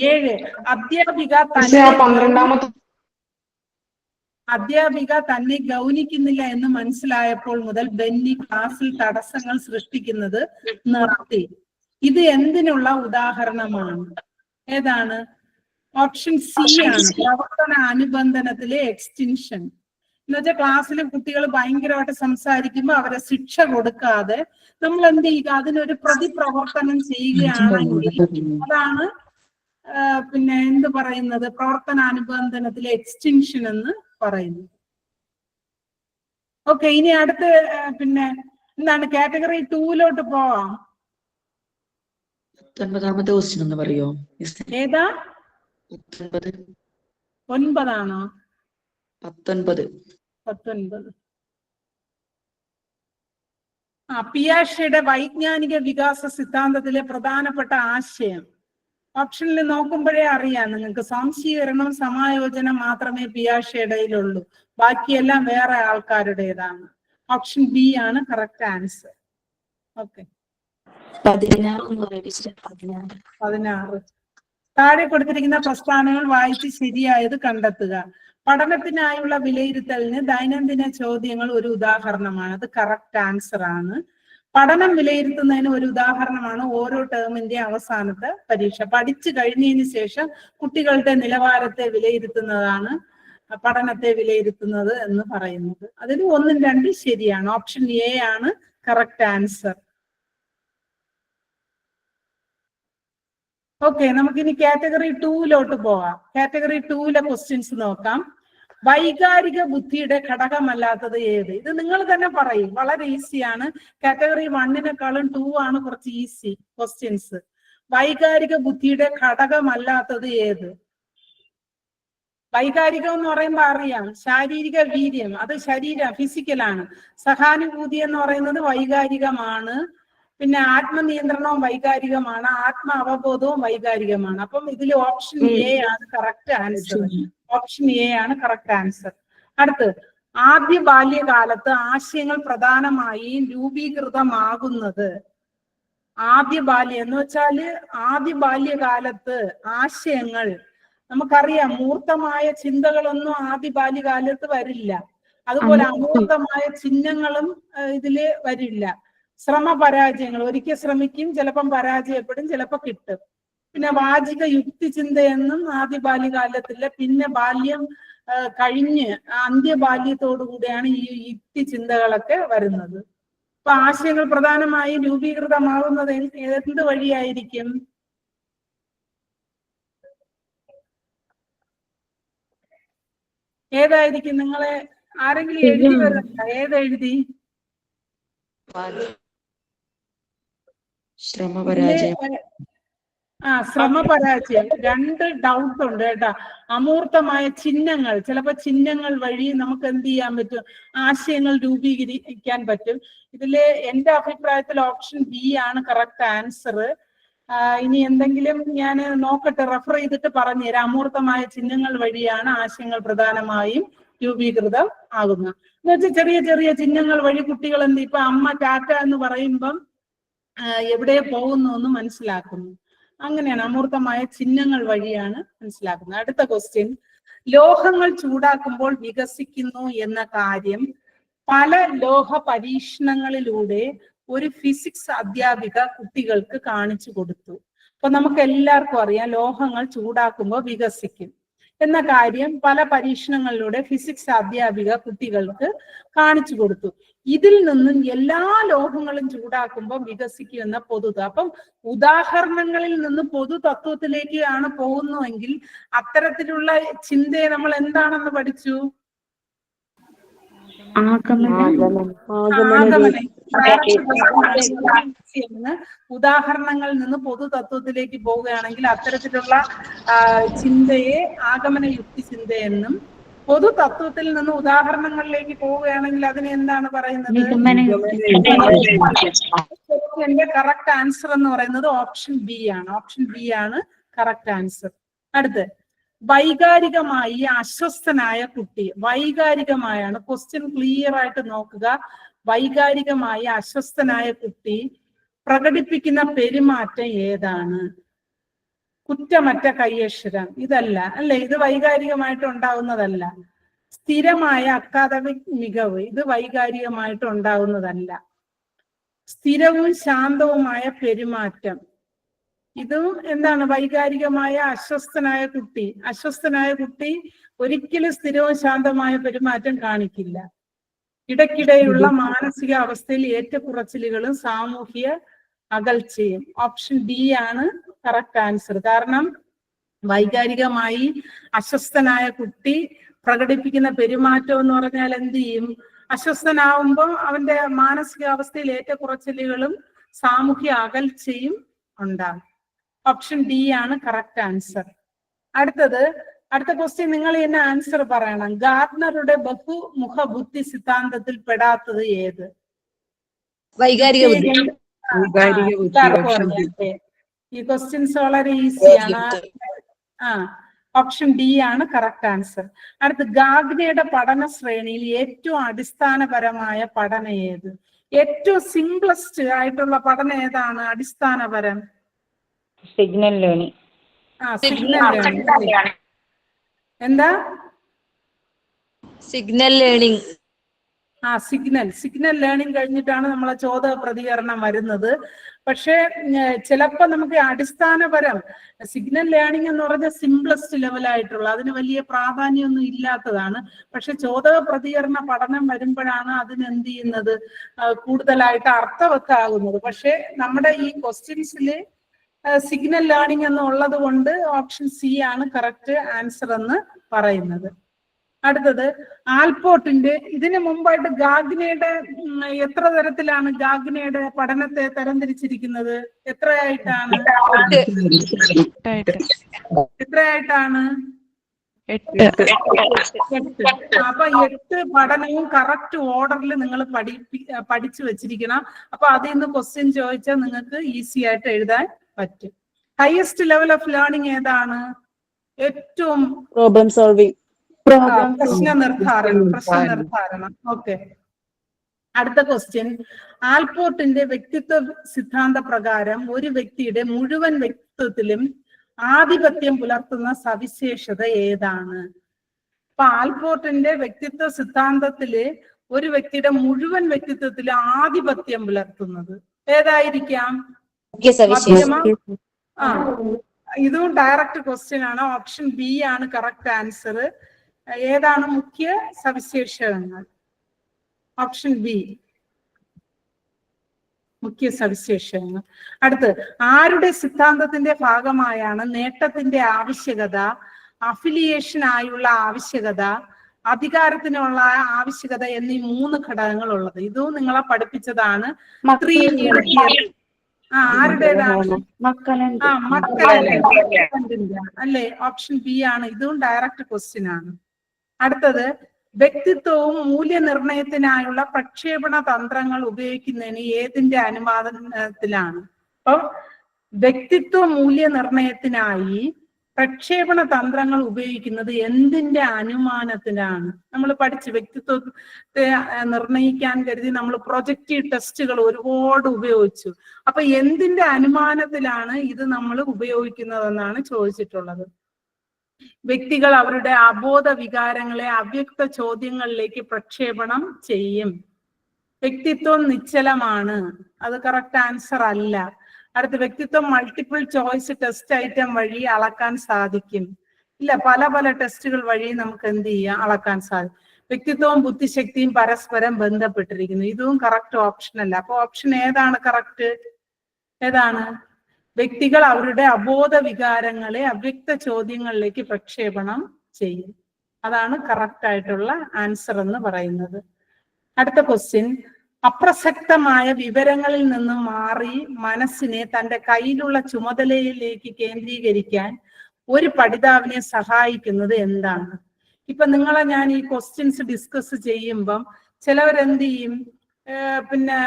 7. അധ്യാപിക തന്നെ ഗൗനിക്കുന്നില്ല എന്ന് മനസ്സിലായപ്പോൾ മുതൽ ബെന്നി ക്ലാസ്സിൽ തടസ്സങ്ങൾ സൃഷ്ടിക്കുന്നത് നിർത്തി. ഇത് എന്തിനുള്ള ഉദാഹരണമാണ്? ഏതാണ്? ഓപ്ഷൻ സി ആണ് പ്രവർത്തന അനുബന്ധനത്തിലെ എക്സ്റ്റൻഷൻ. എന്നുവെച്ചാൽ ക്ലാസ്സിലെ കുട്ടികൾ ഭയങ്കരമായിട്ട് സംസാരിക്കുമ്പോൾ അവരെ ശിക്ഷ കൊടുക്കാതെ നമ്മൾ എന്ത് ചെയ്യുക? അതിനൊരു പ്രതിപ്രവർത്തനം ചെയ്യുകയാണെങ്കിൽ അതാണ് പിന്നെ എന്ത് പറയുന്നത്? പ്രവർത്തനാനുബന്ധനത്തിലെ എക്സ്റ്റൻഷൻ എന്ന് പറയുന്നു. ഓക്കെ, ഇനി അടുത്ത് പിന്നെ എന്താണ്? കാറ്റഗറി 2 പോവാം. 19ാമത്തെ ക്വസ്റ്റ്യൻ ഒന്ന് പറയോ? ഏതാ? 19. 9 ആണോ? 19. പിയാഷെയുടെ വൈജ്ഞാനിക വികാസ സിദ്ധാന്തത്തിലെ പ്രധാനപ്പെട്ട ആശയം. ഓപ്ഷനിൽ നോക്കുമ്പോഴേ അറിയാം നിങ്ങൾക്ക്. സംശീകരണം, സമായോജനം മാത്രമേ പിയാഷെയുടെയിലുള്ളൂ, ബാക്കിയെല്ലാം വേറെ ആൾക്കാരുടേതാണ്. ഓപ്ഷൻ ബി ആണ് കറക്റ്റ് ആൻസർ. ഓക്കെ, 16. താഴെ കൊടുത്തിരിക്കുന്ന പ്രസ്താവനകൾ വായിച്ച് ശരിയായത് കണ്ടെത്തുക. പഠനത്തിനായുള്ള വിലയിരുത്തലിന് ദൈനംദിന ചോദ്യങ്ങൾ ഒരു ഉദാഹരണമാണ്. അത് കറക്റ്റ് ആൻസർ ആണ്. പഠനം വിലയിരുത്തുന്നതിന് ഒരു ഉദാഹരണമാണ് ഓരോ ടേമിന്റെ അവസാനത്തെ പരീക്ഷ. പഠിച്ചു കഴിഞ്ഞതിന് ശേഷം കുട്ടികളുടെ നിലവാരത്തെ വിലയിരുത്തുന്നതാണ് പഠനത്തെ വിലയിരുത്തുന്നത് എന്ന് പറയുന്നത്. അതിൽ 1ഉം 2ഉം ശരിയാണ്. ഓപ്ഷൻ എ ആണ് കറക്റ്റ് ആൻസർ. ഓക്കെ, നമുക്കിനി കാറ്റഗറി 2 പോകാം. കാറ്റഗറി 2 ക്വസ്റ്റ്യൻസ് നോക്കാം. വൈകാരിക ബുദ്ധിയുടെ ഘടകമല്ലാത്തത് ഏത്? ഇത് നിങ്ങൾ തന്നെ പറയും, വളരെ ഈസിയാണ്. കാറ്റഗറി 1-നെക്കാളും 2 ആണ് കുറച്ച് ഈസി ക്വസ്റ്റ്യൻസ്. വൈകാരിക ബുദ്ധിയുടെ ഘടകമല്ലാത്തത് ഏത്? വൈകാരികം എന്ന് പറയുമ്പോൾ അറിയാം, ശാരീരിക വീര്യം അത് ഫിസിക്കലാണ്. സഹാനുഭൂതി എന്ന് പറയുന്നത് വൈകാരികമാണ്. പിന്നെ ആത്മനിയന്ത്രണവും വൈകാരികമാണ്, ആത്മ അവബോധവും വൈകാരികമാണ്. അപ്പം ഇതിൽ ഓപ്ഷൻ എ ആണ് കറക്റ്റ് ആൻസർ. ഓപ്ഷൻ എ ആണ് കറക്റ്റ് ആൻസർ. അടുത്ത്, ആദ്യ ബാല്യകാലത്ത് ആശയങ്ങൾ പ്രധാനമായും രൂപീകൃതമാകുന്നത്. ആദ്യ ബാല്യം എന്ന് വെച്ചാല് ആദ്യ ബാല്യകാലത്ത് ആശയങ്ങൾ നമുക്കറിയാം, മൂർത്തമായ ചിന്തകളൊന്നും ആദ്യ ബാല്യകാലത്ത് വരില്ല. അതുപോലെ അമൂർത്തമായ ചിഹ്നങ്ങളും ഇതില് വരില്ല. ശ്രമപരാജയങ്ങൾ, ഒരിക്കൽ ശ്രമിക്കും, ചിലപ്പം പരാജയപ്പെടും, ചിലപ്പോൾ കിട്ടും. പിന്നെ വാചിക യുക്തി ചിന്തയെന്നും ആദ്യ ബാല്യകാലത്തില്ല. പിന്നെ ബാല്യം കഴിഞ്ഞ് അന്ത്യബാല്യത്തോടു കൂടിയാണ് ഈ യുക്തി ചിന്തകളൊക്കെ വരുന്നത്. അപ്പൊ ആശയങ്ങൾ പ്രധാനമായും രൂപീകൃതമാകുന്നത് എന്ത് വഴിയായിരിക്കും? ഏതായിരിക്കും? നിങ്ങളെ ആരെങ്കിലും എഴുതി വരുന്നുണ്ടോ? ഏതെഴുതി? ശ്രമപരാജയം. ശ്രമപരാജയം. 2 ഡൗട്ട് ഉണ്ട് കേട്ടാ. അമൂർത്തമായ ചിഹ്നങ്ങൾ, ചിലപ്പോ ചിഹ്നങ്ങൾ വഴി നമുക്ക് എന്ത് ചെയ്യാൻ പറ്റും? ആശയങ്ങൾ രൂപീകരിക്കാൻ പറ്റും. ഇതില് എന്റെ അഭിപ്രായത്തിൽ ഓപ്ഷൻ ബി ആണ് കറക്റ്റ് ആൻസർ. ഇനി എന്തെങ്കിലും ഞാൻ നോക്കട്ടെ, റെഫർ ചെയ്തിട്ട് പറഞ്ഞുതരാം. അമൂർത്തമായ ചിഹ്നങ്ങൾ വഴിയാണ് ആശയങ്ങൾ പ്രധാനമായും രൂപീകൃതം ആകുന്നത്. എന്ന് വെച്ചാൽ ചെറിയ ചെറിയ ചിഹ്നങ്ങൾ വഴി കുട്ടികൾ എന്ത്, ഇപ്പൊ അമ്മ ടാറ്റ എന്ന് പറയുമ്പം എവിടെ പോകുന്നു എന്ന് മനസ്സിലാക്കുന്നു. അങ്ങനെയാണ്, അമൂർത്തമായ ചിഹ്നങ്ങൾ വഴിയാണ് മനസ്സിലാക്കുന്നത്. അടുത്ത ക്വസ്റ്റ്യൻ, ലോഹങ്ങൾ ചൂടാക്കുമ്പോൾ വികസിക്കുന്നു എന്ന കാര്യം പല ലോഹ പരീക്ഷണങ്ങളിലൂടെ ഒരു ഫിസിക്സ് അധ്യാപിക കുട്ടികൾക്ക് കാണിച്ചു കൊടുത്തു. അപ്പൊ നമുക്ക് എല്ലാവർക്കും അറിയാം ലോഹങ്ങൾ ചൂടാക്കുമ്പോൾ വികസിക്കും എന്ന കാര്യം പല പരീക്ഷണങ്ങളിലൂടെ ഫിസിക്സ് അധ്യാപിക കുട്ടികൾക്ക് കാണിച്ചു കൊടുത്തു. ഇതിൽ നിന്നും എല്ലാ ലോഹങ്ങളും ചൂടാക്കുമ്പോൾ വികസിക്കുമെന്ന പൊതുത. അപ്പം ഉദാഹരണങ്ങളിൽ നിന്ന് പൊതു തത്വത്തിലേക്ക് ആണ് പോകുന്നുവെങ്കിൽ അത്തരത്തിലുള്ള ചിന്തയെ നമ്മൾ എന്താണെന്ന് പഠിച്ചു? ഉദാഹരണങ്ങളിൽ നിന്ന് പൊതു തത്വത്തിലേക്ക് പോവുകയാണെങ്കിൽ അത്തരത്തിലുള്ള ചിന്തയെ ആഗമന യുക്തി ചിന്തയെന്നും, പൊതു തത്വത്തിൽ നിന്ന് ഉദാഹരണങ്ങളിലേക്ക് പോവുകയാണെങ്കിൽ അതിനെ എന്താണ് പറയുന്നത്? എന്റെ കറക്റ്റ് ആൻസർ എന്ന് പറയുന്നത് ഓപ്ഷൻ ബി ആണ്. ഓപ്ഷൻ ബി ആണ് കറക്റ്റ് ആൻസർ. അടുത്ത്, വൈകാരികമായി അസ്വസ്ഥനായ കുട്ടി. വൈകാരികമായാണ് ക്വസ്റ്റ്യൻ ക്ലിയർ ആയിട്ട് നോക്കുക. വൈകാരികമായി അസ്വസ്ഥനായ കുട്ടി പ്രകടിപ്പിക്കുന്ന പെരുമാറ്റം ഏതാണ്? കുറ്റമറ്റ കയ്യക്ഷരം ഇതല്ല അല്ലെ, ഇത് വൈകാരികമായിട്ട് ഉണ്ടാവുന്നതല്ല. സ്ഥിരമായ അക്കാദമിക് മികവ് ഇത് വൈകാരികമായിട്ട് ഉണ്ടാവുന്നതല്ല. സ്ഥിരവും ശാന്തവുമായ പെരുമാറ്റം ഇതും എന്താണ്? വൈകാരികമായ അസ്വസ്ഥനായ കുട്ടി. അസ്വസ്ഥനായ കുട്ടി ഒരിക്കലും സ്ഥിരവും ശാന്തമായ പെരുമാറ്റം കാണിക്കില്ല. ഇടയ്ക്കിടെയുള്ള മാനസിക അവസ്ഥയിൽ ഏറ്റക്കുറച്ചിലുകളും സാമൂഹിക അകൽച്ചയും. ഓപ്ഷൻ ഡി ആണ് കറക്റ്റ് ആൻസർ. കാരണം വൈകാരികമായി അസ്വസ്ഥനായ കുട്ടി പ്രകടിപ്പിക്കുന്ന പെരുമാറ്റം എന്ന് പറഞ്ഞാൽ എന്ത് ചെയ്യും? അസ്വസ്ഥനാവുമ്പോൾ അവന്റെ മാനസികാവസ്ഥയിൽ ഏറ്റക്കുറച്ചിലുകളും സാമൂഹ്യ അകൽച്ചയും ഉണ്ടാകും. ഓപ്ഷൻ ഡി ആണ് കറക്റ്റ് ആൻസർ. അടുത്ത ക്വസ്റ്റ്യൻ നിങ്ങൾ തന്നെ ആൻസർ പറയണം. ഗാർഡനറുടെ ബഹുമുഖ ബുദ്ധി സിദ്ധാന്തത്തിൽ പെടാത്തത് ഏത്? വൈകാരിക ബുദ്ധി. ഈ ക്വസ്റ്റ്യൻസ് വളരെ ഈസിയാണ്. ഓപ്ഷൻ ഡി ആണ് കറക്റ്റ് ആൻസർ. അടുത്ത്, ഗാഗ്നയുടെ പഠന ശ്രേണിയിൽ ഏറ്റവും അടിസ്ഥാനപരമായ പഠനം ഏത്? ഏറ്റവും സിംപ്ലസ്റ്റ് ആയിട്ടുള്ള പഠനം ഏതാണ്? അടിസ്ഥാനപരം സിഗ്നൽ ലേണിംഗ്. Signal learning. എന്താ? Signal learning. സിഗ്നൽ ലേണിംഗ് കഴിഞ്ഞിട്ടാണ് നമ്മളെ ചോദ്യ പ്രതികരണം വരുന്നത്. പക്ഷെ ചിലപ്പോൾ നമുക്ക് അടിസ്ഥാനപരം സിഗ്നൽ ലേണിംഗ് എന്ന് പറഞ്ഞ സിംപ്ലസ്റ്റ് ലെവലായിട്ടുള്ള അതിന് വലിയ പ്രാധാന്യമൊന്നും ഇല്ലാത്തതാണ്. പക്ഷെ ചോദ്യ പ്രതികരണ പഠനം വരുമ്പോഴാണ് അതിന് എന്ത് ചെയ്യുന്നത്? കൂടുതലായിട്ട് അർത്ഥവത്താകുന്നത്. പക്ഷെ നമ്മുടെ ഈ ക്വസ്റ്റ്യൻസിൽ സിഗ്നൽ ലേണിംഗ് എന്നുള്ളത് കൊണ്ട് ഓപ്ഷൻ സി ആണ് കറക്റ്റ് ആൻസർ എന്ന് പറയുന്നത്. അടുത്തത്, ആൽപോർട്ടിന്റെ ഇതിനു മുമ്പായിട്ട് ഗാഗ്നയുടെ എത്ര തരത്തിലാണ് ഗാഗ്നയുടെ പഠനത്തെ തരംതിരിച്ചിരിക്കുന്നത്? എത്രയായിട്ടാണ്? അപ്പൊ 8 പഠനവും കറക്റ്റ് ഓർഡറിൽ നിങ്ങൾ പഠിച്ചു വെച്ചിരിക്കണം. അപ്പൊ അതിൽ നിന്ന് ക്വസ്റ്റ്യൻ ചോദിച്ചാൽ നിങ്ങൾക്ക് ഈസി ആയിട്ട് എഴുതാൻ പറ്റും. ഹയസ്റ്റ് ലെവൽ ഓഫ് ലേണിംഗ് ഏതാണ്? ഏറ്റവും പ്രോബ്ലം സോൾവിംഗ്. പ്രശ്ന നിർദ്ധാരണം. ഓക്കെ. അടുത്ത ക്വസ്റ്റ്യൻ, ആൽപോർട്ടിന്റെ വ്യക്തിത്വ സിദ്ധാന്ത പ്രകാരം ഒരു വ്യക്തിയുടെ മുഴുവൻ വ്യക്തിത്വത്തിലും ആധിപത്യം പുലർത്തുന്ന സവിശേഷത ഏതാണ്? അപ്പൊ ആൽപോർട്ടിന്റെ വ്യക്തിത്വ സിദ്ധാന്തത്തില് ഒരു വ്യക്തിയുടെ മുഴുവൻ വ്യക്തിത്വത്തിലും ആധിപത്യം പുലർത്തുന്നത് ഏതായിരിക്കാം? ഇതും ഡയറക്റ്റ് ക്വസ്റ്റ്യൻ ആണ്. ഓപ്ഷൻ ബി ആണ് കറക്റ്റ് ആൻസർ. ഏതാണ് മുഖ്യ സവിശേഷതകൾ? ഓപ്ഷൻ ബി മുഖ്യ സവിശേഷതകൾ. അടുത്ത്, ആരുടെ സിദ്ധാന്തത്തിന്റെ ഭാഗമായാണ് നേട്ടത്തിന്റെ ആവശ്യകത, അഫിലിയേഷനായുള്ള ആവശ്യകത, അധികാരത്തിനുള്ള ആവശ്യകത എന്നീ 3 ഘടകങ്ങൾ ഉള്ളത്? ഇതും നിങ്ങളെ പഠിപ്പിച്ചതാണ്. ആരുടേതാണ്? അല്ലേ? ഓപ്ഷൻ ബി ആണ്. ഇതും ഡയറക്റ്റ് ക്വസ്റ്റ്യൻ ആണ്. അടുത്തത്, വ്യക്തിത്വവും മൂല്യനിർണയത്തിനായുള്ള പ്രക്ഷേപണ തന്ത്രങ്ങൾ ഉപയോഗിക്കുന്നതിന് ഏതിന്റെ അനുവാദത്തിലാണ്? അപ്പൊ വ്യക്തിത്വ മൂല്യനിർണയത്തിനായി പ്രക്ഷേപണ തന്ത്രങ്ങൾ ഉപയോഗിക്കുന്നത് എന്തിന്റെ അനുമാനത്തിലാണ്? നമ്മൾ പഠിച്ച് വ്യക്തിത്വത്തെ നിർണയിക്കാൻ കരുതി നമ്മൾ പ്രൊജക്റ്റീവ് ടെസ്റ്റുകൾ ഒരുപാട് ഉപയോഗിച്ചു. അപ്പൊ എന്തിന്റെ അനുമാനത്തിലാണ് ഇത് നമ്മൾ ഉപയോഗിക്കുന്നതെന്നാണ് ചോദിച്ചിട്ടുള്ളത്. വ്യക്തികൾ അവരുടെ അബോധ വികാരങ്ങളെ അവ്യക്ത ചോദ്യങ്ങളിലേക്ക് പ്രക്ഷേപണം ചെയ്യും. വ്യക്തിത്വം നിശ്ചലമാണ്, അത് കറക്റ്റ് ആൻസർ അല്ല. അടുത്ത വ്യക്തിത്വം മൾട്ടിപ്പിൾ ചോയ്സ് ടെസ്റ്റ് ഐറ്റം വഴി അളക്കാൻ സാധിക്കും. ഇല്ല, പല പല ടെസ്റ്റുകൾ വഴി നമുക്ക് എന്ത് ചെയ്യാം, അളക്കാൻ സാധിക്കും. വ്യക്തിത്വവും ബുദ്ധിശക്തിയും പരസ്പരം ബന്ധപ്പെട്ടിരിക്കുന്നു, ഇതും കറക്റ്റ് ഓപ്ഷൻ അല്ല. അപ്പൊ ഓപ്ഷൻ ഏതാണ് കറക്റ്റ്? ഏതാണ്? വ്യക്തികൾ അവരുടെ അബോധ വികാരങ്ങളെ അവ്യക്ത ചോദ്യങ്ങളിലേക്ക് പ്രക്ഷേപണം ചെയ്യും, അതാണ് കറക്റ്റ് ആയിട്ടുള്ള ആൻസർ എന്ന് പറയുന്നത്. അടുത്ത ക്വസ്റ്റ്യൻ, അപ്രസക്തമായ വിവരങ്ങളിൽ നിന്നും മാറി മനസ്സിനെ തന്റെ കയ്യിലുള്ള ചുമതലയിലേക്ക് കേന്ദ്രീകരിക്കാൻ ഒരു പഠിതാവിനെ സഹായിക്കുന്നത് എന്താണ്? ഇപ്പൊ നിങ്ങളെ ഞാൻ ഈ ക്വസ്റ്റ്യൻസ് ഡിസ്കസ് ചെയ്യുമ്പം ചിലവരെന്ത് ചെയ്യും, പിന്നെ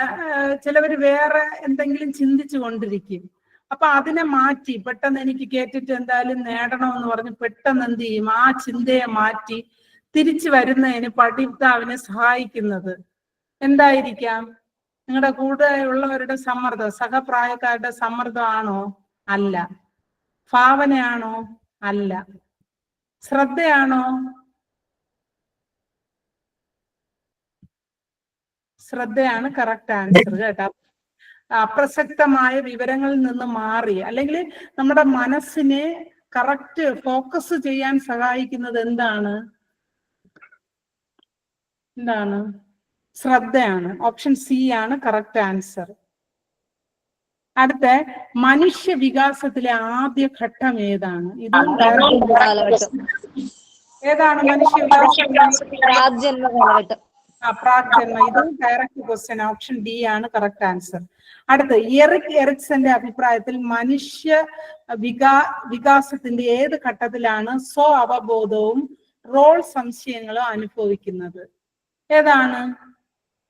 ചിലവർ വേറെ എന്തെങ്കിലും ചിന്തിച്ചു കൊണ്ടിരിക്കും. അപ്പൊ അതിനെ മാറ്റി പെട്ടെന്ന് എനിക്ക് കേട്ടിട്ട് എന്തായാലും നേടണമെന്ന് പറഞ്ഞ് പെട്ടെന്ന് എന്ത് ചെയ്യും, ആ ചിന്തയെ മാറ്റി തിരിച്ചു വരുന്നതിന് പഠിതാവിനെ സഹായിക്കുന്നത് എന്തായിരിക്കാം? നിങ്ങളുടെ കൂടെ ഉള്ളവരുടെ സമ്മർദ്ദം, സഹപ്രായക്കാരുടെ സമ്മർദ്ദമാണോ? അല്ല. ഭാവനയാണോ? അല്ല. ശ്രദ്ധയാണോ? ശ്രദ്ധയാണ് കറക്റ്റ് ആൻസർ കേട്ടോ. അപ്രസക്തമായ വിവരങ്ങളിൽ നിന്ന് മാറി അല്ലെങ്കിൽ നമ്മുടെ മനസ്സിനെ കറക്റ്റ് ഫോക്കസ് ചെയ്യാൻ സഹായിക്കുന്നത് എന്താണ്? ശ്രദ്ധയാണ്. ഓപ്ഷൻ സി ആണ് കറക്റ്റ് ആൻസർ. അടുത്ത, മനുഷ്യ വികാസത്തിലെ ആദ്യ ഘട്ടം ഏതാണ്? ഇതും ഏതാണ് മനുഷ്യ വികാസം? പ്രാഗ്ജന്മ. ഇതും ഡയറക്റ്റ് ക്വസ്റ്റ്യൻ. ഓപ്ഷൻ ഡി ആണ് കറക്റ്റ് ആൻസർ. അടുത്ത, എറിക് എറിക്സന്റെ അഭിപ്രായത്തിൽ മനുഷ്യ വികാസത്തിന്റെ ഏത് ഘട്ടത്തിലാണ് സ്വ അവബോധവും റോൾ സംശയങ്ങളും അനുഭവിക്കുന്നത്? ഏതാണ്?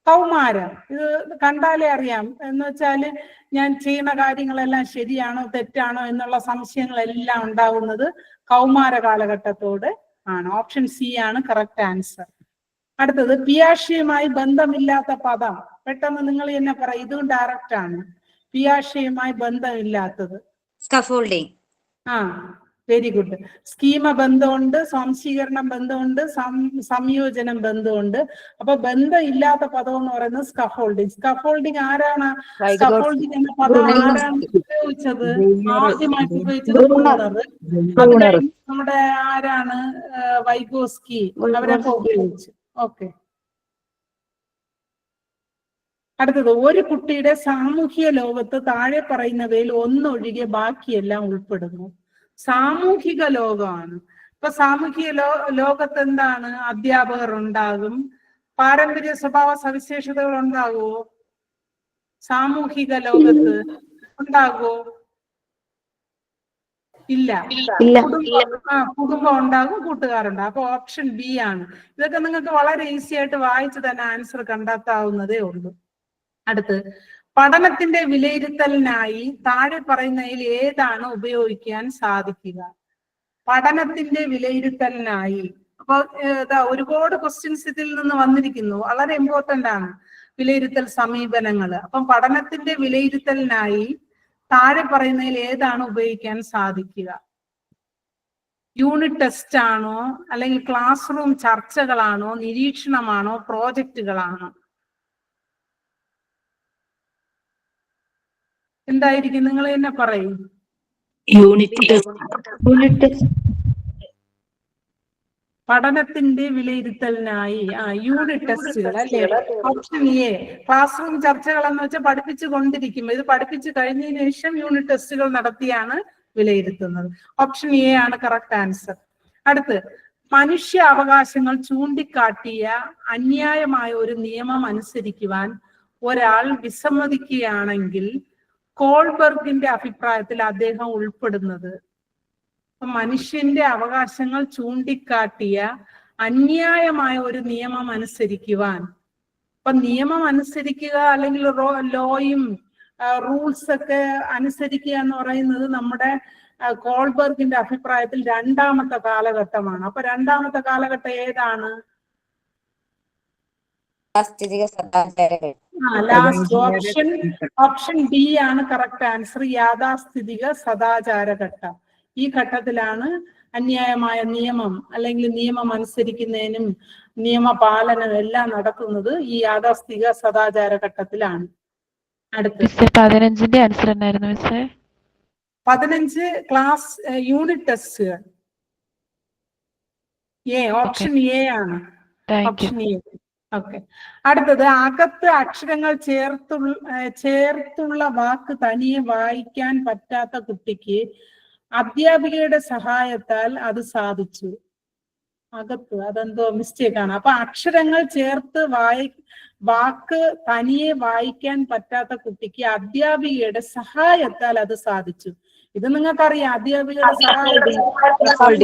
കൗമാരം. ഇത് കണ്ടാലേ അറിയാം. എന്ന് വെച്ചാല് ഞാൻ ചെയ്യുന്ന കാര്യങ്ങളെല്ലാം ശരിയാണോ തെറ്റാണോ എന്നുള്ള സംശയങ്ങളെല്ലാം ഉണ്ടാകുന്നത് കൗമാര കാലഘട്ടത്തോട് ആണ്. ഓപ്ഷൻ സി ആണ് കറക്റ്റ് ആൻസർ. അടുത്തത്, പിയാഷയുമായി ബന്ധമില്ലാത്ത പദം. പെട്ടെന്ന് നിങ്ങൾ തന്നെ പറയും, ഇതും ഡയറക്റ്റ് ആണ്. പിയാഷയുമായി ബന്ധമില്ലാത്തത് സ്കഫോൾഡിംഗ്. Very good. സ്കീമ ബന്ധമുണ്ട്, സ്വാംശീകരണം ബന്ധമുണ്ട്, സംയോജനം ബന്ധമുണ്ട്. അപ്പൊ ബന്ധം ഇല്ലാത്ത പദം എന്ന് പറയുന്നത് സ്കഫോൾഡിംഗ്. സ്കഫോൾഡിംഗ് ആരാണ്? സ്കഫോൾഡിംഗ് എന്ന പദം ആരാണ് ഉപയോഗിച്ചത്? ആദ്യമായിട്ട് ഉപയോഗിച്ചത് ബ്രൂണർ. നമ്മുടെ ആരാണ്? വൈഗോസ്കി, അവരൊക്കെ ഉപയോഗിച്ചു. ഓക്കെ. അടുത്തത്, ഒരു കുട്ടിയുടെ സാമൂഹ്യ ലോകത്ത് താഴെ പറയുന്നവയിൽ ഒന്നൊഴികെ ബാക്കിയെല്ലാം ഉൾപ്പെടുന്നു. സാമൂഹിക ലോകമാണ്. ഇപ്പൊ സാമൂഹിക ലോകത്ത് എന്താണ്? അധ്യാപകർ ഉണ്ടാകും. പാരമ്പര്യ സ്വഭാവ സവിശേഷതകൾ ഉണ്ടാകുമോ? സാമൂഹിക ലോകത്ത് ഉണ്ടാകുമോ? ഇല്ല. കുടുംബം ഉണ്ടാകും, കൂട്ടുകാരുണ്ടാകും. അപ്പൊ ഓപ്ഷൻ ബി ആണ്. ഇതൊക്കെ നിങ്ങൾക്ക് വളരെ ഈസി ആയിട്ട് വായിച്ച് തന്നെ ആൻസർ കണ്ടെത്താവുന്നതേ ഉള്ളൂ. അടുത്ത്, പഠനത്തിന്റെ വിലയിരുത്തലിനായി താഴെ പറയുന്നതിൽ ഏതാണ് ഉപയോഗിക്കാൻ സാധിക്കുക? പഠനത്തിന്റെ വിലയിരുത്തലിനായി. അപ്പൊ ഒരുപാട് ക്വസ്റ്റ്യൻസ് ഇതിൽ നിന്ന് വന്നിരിക്കുന്നു, വളരെ ഇമ്പോർട്ടന്റ് ആണ് വിലയിരുത്തൽ സമീപനങ്ങൾ. അപ്പം പഠനത്തിന്റെ വിലയിരുത്തലിനായി താഴെ പറയുന്നതിൽ ഏതാണ് ഉപയോഗിക്കാൻ സാധിക്കുക? യൂണിറ്റ് ടെസ്റ്റ് ആണോ, അല്ലെങ്കിൽ ക്ലാസ് റൂം ചർച്ചകളാണോ, നിരീക്ഷണമാണോ, പ്രോജക്റ്റുകളാണോ? എന്തായിരിക്കും? നിങ്ങൾ തന്നെ പറയും. പഠനത്തിന്റെ വിലയിരുത്തലിനായി യൂണിറ്റ് ടെസ്റ്റുകൾ അല്ലേ? Option A. ക്ലാസ് റൂം ചർച്ചകൾ എന്ന് വെച്ചാൽ പഠിപ്പിച്ചു കൊണ്ടിരിക്കും. ഇത് പഠിപ്പിച്ചു കഴിഞ്ഞതിന് ശേഷം യൂണിറ്റ് ടെസ്റ്റുകൾ നടത്തിയാണ് വിലയിരുത്തുന്നത്. ഓപ്ഷൻ എ ആണ് കറക്റ്റ് ആൻസർ. അടുത്ത്, മനുഷ്യ അവകാശങ്ങൾ ചൂണ്ടിക്കാട്ടിയ അന്യായമായ ഒരു നിയമം അനുസരിക്കുവാൻ ഒരാൾ വിസമ്മതിക്കുകയാണെങ്കിൽ കോൾബർഗിന്റെ അഭിപ്രായത്തിൽ അദ്ദേഹം ഉൾപ്പെടുന്നത്? മനുഷ്യന്റെ അവകാശങ്ങൾ ചൂണ്ടിക്കാട്ടിയ അന്യായമായ ഒരു നിയമം അനുസരിക്കുവാൻ. അപ്പൊ നിയമം അനുസരിക്കുക അല്ലെങ്കിൽ ലോയും റൂൾസ് ഒക്കെ അനുസരിക്കുക എന്ന് പറയുന്നത് നമ്മുടെ കോൾബർഗിന്റെ അഭിപ്രായത്തിൽ രണ്ടാമത്തെ കാലഘട്ടമാണ്. അപ്പൊ രണ്ടാമത്തെ കാലഘട്ടം ഏതാണ്? ലാസ്റ്റ് ഓപ്ഷൻ ഡി ആണ് കറക്റ്റ് ആൻസർ. യാഥാസ്ഥിതിക സദാചാരഘട്ടം. ഈ ഘട്ടത്തിലാണ് അന്യായമായ നിയമം അല്ലെങ്കിൽ നിയമം അനുസരിക്കുന്നതിനും നിയമപാലനം എല്ലാം നടക്കുന്നത് ഈ യാഥാസ്ഥിക സദാചാര ഘട്ടത്തിലാണ്. അടുത്ത് 15ന്റെ ആൻസർ എന്നായിരുന്നു മിസ്സേ? 15 ക്ലാസ് യൂണിറ്റ് ടെസ്റ്റുകൾ. ഓപ്ഷൻ എ ആണ്. Option A. ഓക്കെ. അടുത്തത് അകത്ത് അക്ഷരങ്ങൾ ചേർത്തുള്ള വാക്ക് തനിയെ വായിക്കാൻ പറ്റാത്ത കുട്ടിക്ക് അധ്യാപികയുടെ സഹായത്താൽ അത് സാധിച്ചു. അകത്ത് അതെന്തോ മിസ്റ്റേക്ക് ആണ്. അപ്പൊ അക്ഷരങ്ങൾ ചേർത്ത് വാക്ക് തനിയെ വായിക്കാൻ പറ്റാത്ത കുട്ടിക്ക് അധ്യാപികയുടെ സഹായത്താൽ അത് സാധിച്ചു. ഇത് നിങ്ങൾക്കറിയാം. അധ്യാപികയുടെ സഹായത്താൽ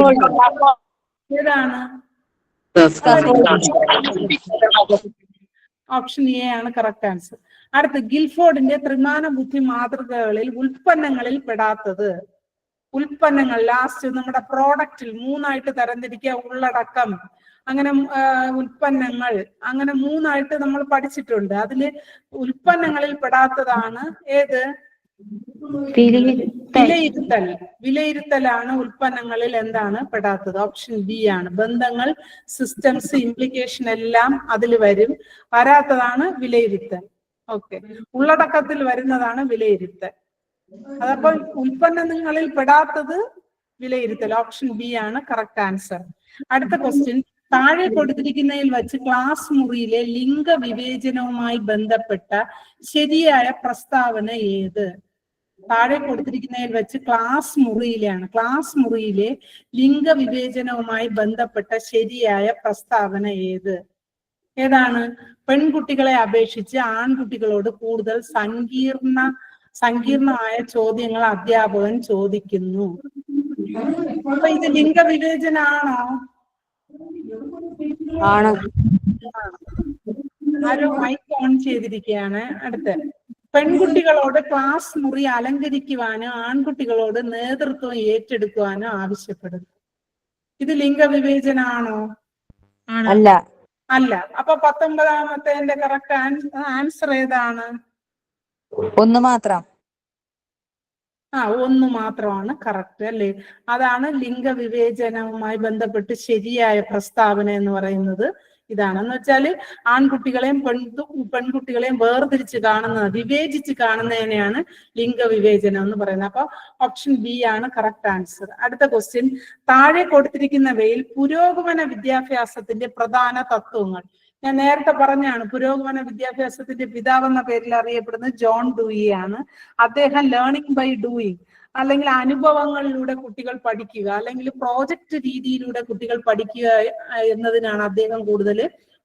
ഏതാണ്? ഓപ്ഷൻ എ ആണ് കറക്റ്റ് ആൻസർ. അടുത്ത് ഗിൽഫോർഡിന്റെ ത്രിമാന ബുദ്ധി മാതൃകകളിൽ ഉൽപ്പന്നങ്ങളിൽ പെടാത്തത്. ഉൽപ്പന്നങ്ങൾ ലാസ്റ്റ് നമ്മുടെ പ്രോഡക്റ്റിൽ 3ആയിട്ട് തരംതിരിക്കുക. ഉള്ളടക്കം, അങ്ങനെ ഉൽപ്പന്നങ്ങൾ, അങ്ങനെ 3ആയിട്ട് നമ്മൾ പഠിച്ചിട്ടുണ്ട്. അതില് ഉൽപ്പന്നങ്ങളിൽ പെടാത്തതാണ് ഏത്? വിലയിരുത്തൽ. വിലയിരുത്തലാണ് ഉൽപ്പന്നങ്ങളിൽ എന്താണ് പെടാത്തത്. ഓപ്ഷൻ ബി ആണ്. ബന്ധങ്ങൾ, സിസ്റ്റംസ്, ഇംപ്ലിക്കേഷൻ എല്ലാം അതിൽ വരും. വരാത്തതാണ് വിലയിരുത്തൽ. ഓക്കെ. ഉള്ളടക്കത്തിൽ വരുന്നതാണ് വിലയിരുത്തൽ. അതപ്പോ ഉൽപ്പന്നങ്ങളിൽ പെടാത്തത് വിലയിരുത്തൽ. ഓപ്ഷൻ ബി ആണ് കറക്റ്റ് ആൻസർ. അടുത്ത ക്വസ്റ്റ്യൻ, താഴെ കൊടുത്തിരിക്കുന്നതിൽ വെച്ച് ക്ലാസ് മുറിയിലെ ലിംഗവിവേചനവുമായി ബന്ധപ്പെട്ട ശരിയായ പ്രസ്താവന ഏത്? താഴെ കൊടുത്തിരിക്കുന്നതിൽ വെച്ച് ക്ലാസ് മുറിയിലെ ലിംഗവിവേചനവുമായി ബന്ധപ്പെട്ട ശരിയായ പ്രസ്താവന ഏതാണ്? പെൺകുട്ടികളെ അപേക്ഷിച്ച് ആൺകുട്ടികളോട് കൂടുതൽ സങ്കീർണമായ ചോദ്യങ്ങൾ അധ്യാപകൻ ചോദിക്കുന്നു. അപ്പൊ ഇത് ലിംഗവിവേചനാണോ? ആരോ മൈക്ക് ഓൺ ചെയ്തിരിക്കുകയാണ്. അടുത്ത്, പെൺകുട്ടികളോട് ക്ലാസ് മുറി അലങ്കരിക്കുവാനോ ആൺകുട്ടികളോട് നേതൃത്വം ഏറ്റെടുക്കുവാനോ ആവശ്യപ്പെടുന്നു. ഇത് ലിംഗവിവേചനാണോ? അല്ല. അല്ല. അപ്പൊ 19ാമത്തെ കറക്റ്റ് ആൻസർ ഏതാണ്? ഒന്ന് മാത്രം. ഒന്ന് മാത്രമാണ് കറക്റ്റ് അല്ലേ? അതാണ് ലിംഗവിവേചനവുമായി ബന്ധപ്പെട്ട് ശരിയായ പ്രസ്താവന എന്ന് പറയുന്നത്. ഇതാണെന്ന് വെച്ചാല് ആൺകുട്ടികളെയും പെൺകുട്ടികളെയും വേർതിരിച്ച് കാണുന്നത്, വിവേചിച്ച് കാണുന്നതിനെയാണ് ലിംഗവിവേചനം എന്ന് പറയുന്നത്. അപ്പൊ ഓപ്ഷൻ ബി ആണ് കറക്റ്റ് ആൻസർ. അടുത്ത ക്വസ്റ്റ്യൻ, താഴെ കൊടുത്തിരിക്കുന്നവയിൽ പുരോഗമന വിദ്യാഭ്യാസത്തിന്റെ പ്രധാന തത്വങ്ങൾ. ഞാൻ നേരത്തെ പറഞ്ഞാണ് പുരോഗമന വിദ്യാഭ്യാസത്തിന്റെ പിതാവെന്ന പേരിൽ അറിയപ്പെടുന്നത് ജോൺ ഡൂയി ആണ്. അദ്ദേഹം ലേണിംഗ് ബൈ ഡൂയിങ്, അല്ലെങ്കിൽ അനുഭവങ്ങളിലൂടെ കുട്ടികൾ പഠിക്കുക, അല്ലെങ്കിൽ പ്രോജക്റ്റ് രീതിയിലൂടെ കുട്ടികൾ പഠിക്കുക എന്നതിനാണ് അദ്ദേഹം കൂടുതൽ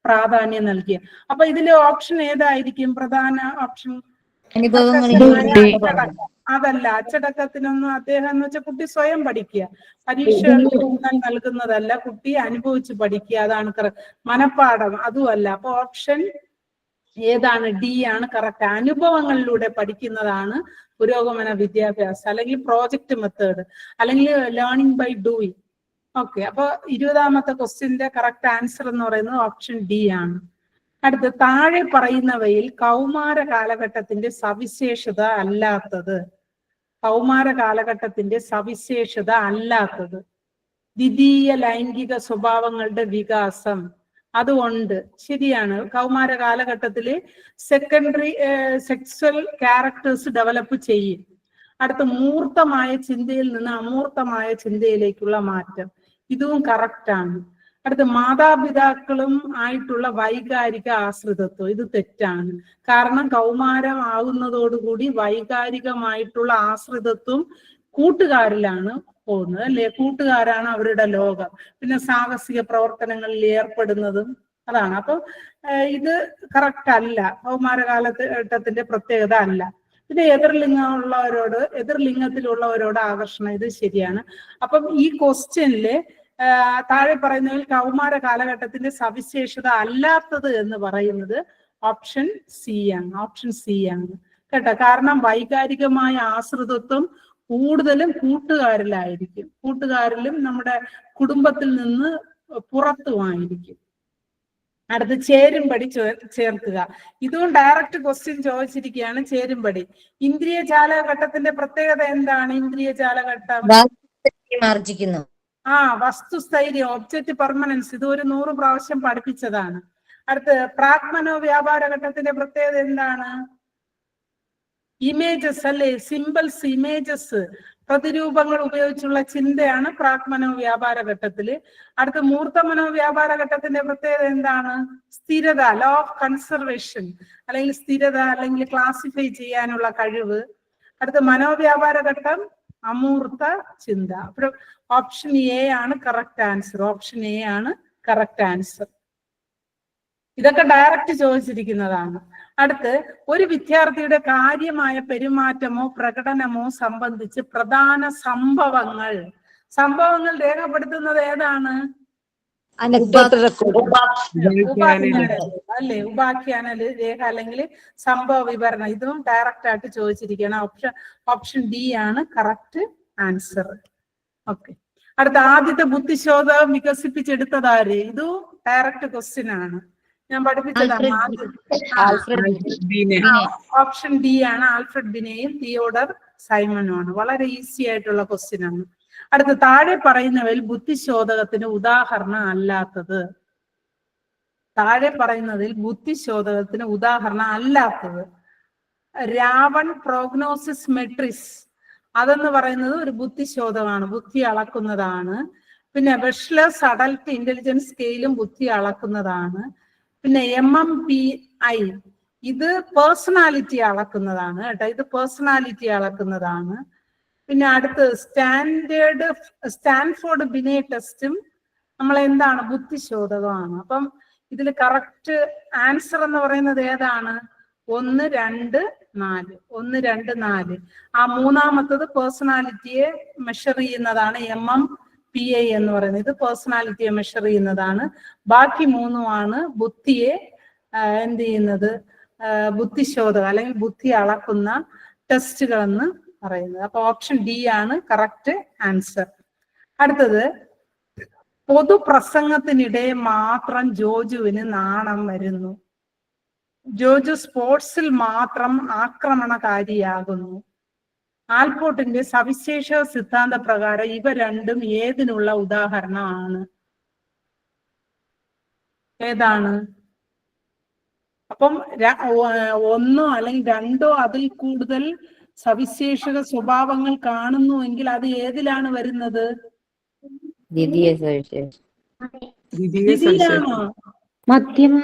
പ്രാധാന്യം നൽകിയത്. അപ്പൊ ഇതിലെ ഓപ്ഷൻ ഏതായിരിക്കും? പ്രധാന ഓപ്ഷൻ അതല്ല. അച്ചടക്കത്തിനൊന്നും അദ്ദേഹം എന്ന് വെച്ചാൽ കുട്ടി സ്വയം പഠിക്കുക, പരീക്ഷകൾക്ക് ഊന്നൽ നൽകുന്നതല്ല, കുട്ടി അനുഭവിച്ച് പഠിക്കുക. അതാണ് മനപ്പാഠം, അതുമല്ല. അപ്പൊ ഓപ്ഷൻ ഏതാണ്? ഡി ആണ് കറക്റ്റ്. അനുഭവങ്ങളിലൂടെ പഠിക്കുന്നതാണ് പുരോഗമന വിദ്യാഭ്യാസം, അല്ലെങ്കിൽ പ്രോജക്റ്റ് മെത്തേഡ്, അല്ലെങ്കിൽ ലേണിംഗ് ബൈ ഡൂയിങ്. ഓക്കെ. അപ്പൊ 20ാമത്തെ ക്വസ്റ്റ്യന്റെ കറക്റ്റ് ആൻസർ എന്ന് പറയുന്നത് ഓപ്ഷൻ ഡി ആണ്. അടുത്ത്, താഴെ പറയുന്നവയിൽ കൗമാര കാലഘട്ടത്തിന്റെ സവിശേഷത അല്ലാത്തത്. ദ്വിതീയ ലൈംഗിക സ്വഭാവങ്ങളുടെ വികാസം. അതുകൊണ്ട് ശരിയാണ്, കൗമാര കാലഘട്ടത്തില് സെക്കൻഡറി സെക്സ്വൽ ക്യാരക്ടേഴ്സ് ഡെവലപ്പ് ചെയ്യും. അടുത്ത, മൂർത്തമായ ചിന്തയിൽ നിന്ന് അമൂർത്തമായ ചിന്തയിലേക്കുള്ള മാറ്റം. ഇതും കറക്റ്റ് ആണ്. അടുത്ത, മാതാപിതാക്കളും ആയിട്ടുള്ള വൈകാരിക ആശ്രിതത്വം. ഇത് തെറ്റാണ്. കാരണം കൗമാരം ആകുന്നതോടുകൂടി വൈകാരികമായിട്ടുള്ള ആശ്രിതത്വം കൂട്ടുകാരിലാണ് പോകുന്നത് അല്ലെ? കൂട്ടുകാരാണ് അവരുടെ ലോകം. പിന്നെ സാഹസിക പ്രവർത്തനങ്ങളിൽ ഏർപ്പെടുന്നതും അതാണ്. അപ്പൊ ഇത് കറക്റ്റ് അല്ല, കൗമാര കാലഘട്ടത്തിന്റെ പ്രത്യേകത അല്ല. പിന്നെ എതിർലിംഗത്തിലുള്ളവരോട് ആകർഷണം, ഇത് ശരിയാണ്. അപ്പം ഈ ക്വസ്റ്റ്യനില് താഴെ പറയുന്നതിൽ കൗമാര കാലഘട്ടത്തിന്റെ സവിശേഷത അല്ലാത്തത് എന്ന് പറയുന്നത് ഓപ്ഷൻ സി ആണ് കേട്ടോ. കാരണം വൈകാരികമായ ആശ്രിതത്വം കൂടുതലും കൂട്ടുകാരിലായിരിക്കും, കൂട്ടുകാരിലും നമ്മുടെ കുടുംബത്തിൽ നിന്ന് പുറത്തുമായിരിക്കും. അടുത്ത്, ചേരുംപടി ചേർക്കുക. ഇതും ഡയറക്റ്റ് ക്വസ്റ്റ്യൻ ചോദിച്ചിരിക്കുകയാണ്. ചേരുംപടി ഇന്ദ്രിയ ജാലഘട്ടത്തിന്റെ പ്രത്യേകത എന്താണ്? ഇന്ദ്രിയ ജാലഘട്ടം വസ്തുസ്ഥൈര്യം, ഒബ്ജക്റ്റ് പെർമനൻസ്, ഇത് ഒരു 100 പ്രാവശ്യം പഠിപ്പിച്ചതാണ്. അടുത്ത് പ്രാഗ്മനോ വ്യാപാര ഘട്ടത്തിന്റെ പ്രത്യേകത എന്താണ്? ഇമേജസ് അല്ലേ, സിംബൽസ്, ഇമേജസ്, പ്രതിരൂപങ്ങൾ ഉപയോഗിച്ചുള്ള ചിന്തയാണ് പ്രാഗ്മനോ വ്യാപാര ഘട്ടത്തില്. അടുത്ത മൂർത്തമനോ വ്യാപാര ഘട്ടത്തിന്റെ പ്രത്യേകത എന്താണ്? സ്ഥിരത, ലോ ഓഫ് കൺസർവേഷൻ, അല്ലെങ്കിൽ സ്ഥിരത, അല്ലെങ്കിൽ ക്ലാസിഫൈ ചെയ്യാനുള്ള കഴിവ്. അടുത്ത മനോവ്യാപാര ഘട്ടം അമൂർത്ത ചിന്ത. അപ്പോൾ ഓപ്ഷൻ എ ആണ് കറക്റ്റ് ആൻസർ. ഓപ്ഷൻ എ ആണ് കറക്റ്റ് ആൻസർ. ഇതൊക്കെ ഡയറക്റ്റ് ചോദിച്ചിരിക്കുന്നതാണ്. അടുത്ത് ഒരു വിദ്യാർത്ഥിയുടെ കാര്യമായ പെരുമാറ്റമോ പ്രകടനമോ സംബന്ധിച്ച് പ്രധാന സംഭവങ്ങൾ രേഖപ്പെടുത്തുന്നത് ഏതാണ്? അല്ലെ, ഉപാഖ്യാന രേഖ അല്ലെങ്കിൽ സംഭവ വിവരണം. ഇതും ഡയറക്റ്റ് ആയിട്ട് ചോദിച്ചിരിക്കുകയാണ്. ഓപ്ഷൻ ഡി ആണ് കറക്റ്റ് ആൻസർ. ഓക്കെ. അടുത്ത ആദ്യത്തെ ബുദ്ധിശോധം വികസിപ്പിച്ചെടുത്തതാര്? ഇതും ഡയറക്റ്റ് ക്വസ്റ്റ്യൻ ആണ്, ഞാൻ പഠിപ്പിച്ചതാണ്. ഓപ്ഷൻ ഡി ആണ്, ആൽഫ്രഡ് ബിനെയും തിയോഡർ സൈമണും ആണ്. വളരെ ഈസി ആയിട്ടുള്ള ക്വസ്റ്റ്യൻ ആണ്. അടുത്ത താഴെ പറയുന്നവയിൽ ബുദ്ധിശോധകത്തിന് ഉദാഹരണം അല്ലാത്തത്? താഴെ പറയുന്നതിൽ ബുദ്ധിശോധകത്തിന് ഉദാഹരണം അല്ലാത്തത്: രാവൺ പ്രോഗ്നോസിസ് മെട്രിക്സ്, അതെന്ന് പറയുന്നത് ഒരു ബുദ്ധിശോധകമാണ്, ബുദ്ധി അളക്കുന്നതാണ്. പിന്നെ വെഷ്ലേഴ്സ് അഡൽട്ട് ഇന്റലിജൻസ് സ്കെയിലും ബുദ്ധി അളക്കുന്നതാണ്. പിന്നെ MMPI, ഇത് പേഴ്സണാലിറ്റി അളക്കുന്നതാണ് കേട്ടോ, ഇത് പേഴ്സണാലിറ്റി അളക്കുന്നതാണ്. പിന്നെ അടുത്ത് സ്റ്റാൻഫോർഡ് ബിനെ ടെസ്റ്റും നമ്മൾ എന്താണ്? ബുദ്ധിശോധകമാണ്. അപ്പം ഇതിൽ കറക്റ്റ് ആൻസർ എന്ന് പറയുന്നത് ഏതാണ്? 1, 2, 4. 1, 2, 4. ആ മൂന്നാമത്തത് പേഴ്സണാലിറ്റിയെ മെഷർ ചെയ്യുന്നതാണ്, MMPI എന്ന് പറയുന്നത്. ഇത് പേഴ്സണാലിറ്റിയെ മെഷർ ചെയ്യുന്നതാണ്. ബാക്കി 3 ബുദ്ധിയെ എന്ത് ചെയ്യുന്നത്? ബുദ്ധിശോധക അല്ലെങ്കിൽ ബുദ്ധി അളക്കുന്ന ടെസ്റ്റുകൾ എന്ന് പറയുന്നത്. അപ്പൊ ഓപ്ഷൻ ഡി ആണ് കറക്റ്റ് ആൻസർ. അടുത്തത് പൊതുപ്രസംഗത്തിനിടെ മാത്രം ജോജുവിന് നാണം വരുന്നു. ജോജു സ്പോർട്സിൽ മാത്രം ആക്രമണകാരിയാകുന്നു. ആൽപോർട്ടിന്റെ സവിശേഷ സിദ്ധാന്ത പ്രകാരം ഇവ രണ്ടും ഏതിനുള്ള ഉദാഹരണമാണ്? ഏതാണ്? അപ്പം 1 അല്ലെങ്കിൽ 2 അതിൽ കൂടുതൽ സവിശേഷ സ്വഭാവങ്ങൾ കാണുന്നുവെങ്കിൽ അത് ഏതിലാണ് വരുന്നത്? മധ്യമ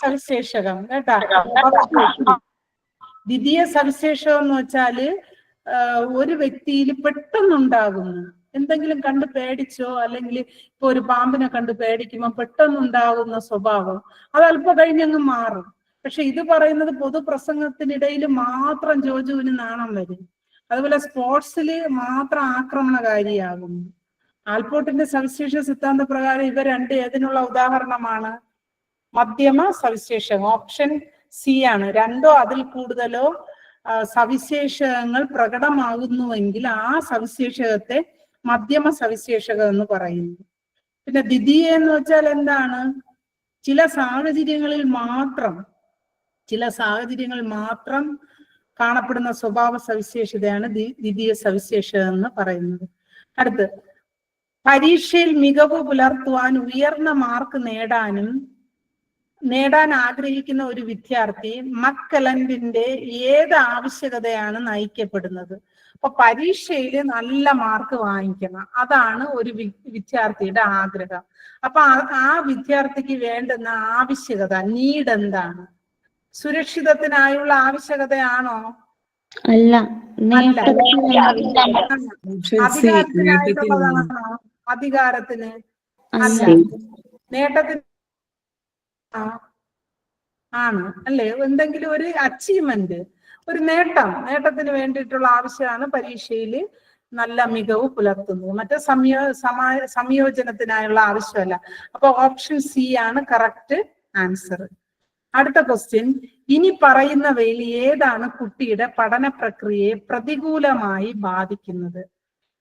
സവിശേഷകം കേട്ടാ. ദ്വിതീയ സവിശേഷകം എന്ന് വെച്ചാല് ഒരു വ്യക്തിയിൽ പെട്ടെന്നുണ്ടാകുന്നു, എന്തെങ്കിലും കണ്ട് പേടിച്ചോ അല്ലെങ്കിൽ ഇപ്പൊ ഒരു പാമ്പിനെ കണ്ട് പേടിക്കുമ്പോൾ പെട്ടെന്നുണ്ടാകുന്ന സ്വഭാവം, അത് അല്പം കഴിഞ്ഞങ്ങ് മാറും. പക്ഷെ ഇത് പറയുന്നത് പൊതുപ്രസംഗത്തിനിടയിൽ മാത്രം ജോജുവിന് നാണം വരും. അതുപോലെ സ്പോർട്സിൽ മാത്രം ആക്രമണകാരിയാകുന്നു. ആൽപോർട്ടിന്റെ സവിശേഷ സിദ്ധാന്ത പ്രകാരം ഇവ രണ്ട് ഏതിനുള്ള ഉദാഹരണമാണ്? മധ്യമ സവിശേഷകം. ഓപ്ഷൻ സി ആണ്. 2 അതിൽ കൂടുതലോ സവിശേഷകങ്ങൾ പ്രകടമാകുന്നുവെങ്കിൽ ആ സവിശേഷകത്തെ മധ്യമ സവിശേഷകം എന്ന് പറയുന്നു. പിന്നെ ദ്വിതീയ എന്ന് വെച്ചാൽ എന്താണ്? ചില സാഹചര്യങ്ങളിൽ മാത്രം കാണപ്പെടുന്ന സ്വഭാവ സവിശേഷതയാണ് ദ്വിതീയ സവിശേഷത എന്ന് പറയുന്നത്. അടുത്ത് പരീക്ഷയിൽ മികവ് പുലർത്തുവാൻ ഉയർന്ന മാർക്ക് നേടാൻ ആഗ്രഹിക്കുന്ന ഒരു വിദ്യാർത്ഥി മക്കലൻഡിന്റെ ഏത് ആവശ്യകതയാണ് നയിക്കപ്പെടുന്നത്? അപ്പൊ പരീക്ഷയിൽ നല്ല മാർക്ക് വാങ്ങിക്കണം, അതാണ് ഒരു വിദ്യാർത്ഥിയുടെ ആഗ്രഹം. അപ്പൊ ആ വിദ്യാർത്ഥിക്ക് വേണ്ടുന്ന ആവശ്യകത, നീഡ് എന്താണ്? സുരക്ഷിതത്തിനായുള്ള ആവശ്യകതയാണോ? അല്ല. അധികാരത്തിനായിട്ടുള്ളതാണോ? അധികാരത്തിന് അല്ല, നേട്ടത്തിന് ആണ് അല്ലേ? എന്തെങ്കിലും ഒരു അച്ചീവ്മെന്റ്, ഒരു നേട്ടത്തിന് വേണ്ടിയിട്ടുള്ള ആവശ്യമാണ് പരീക്ഷയിൽ നല്ല മികവ് പുലർത്തുന്നത്. മറ്റേ സംയോജനത്തിനായുള്ള ആവശ്യമല്ല. അപ്പൊ ഓപ്ഷൻ സി ആണ് കറക്റ്റ് ആൻസർ. അടുത്ത ക്വസ്റ്റ്യൻ, ഇനി പറയുന്നവയിൽ ഏതാണ് കുട്ടിയുടെ പഠന പ്രക്രിയയെ പ്രതികൂലമായി ബാധിക്കുന്നത്?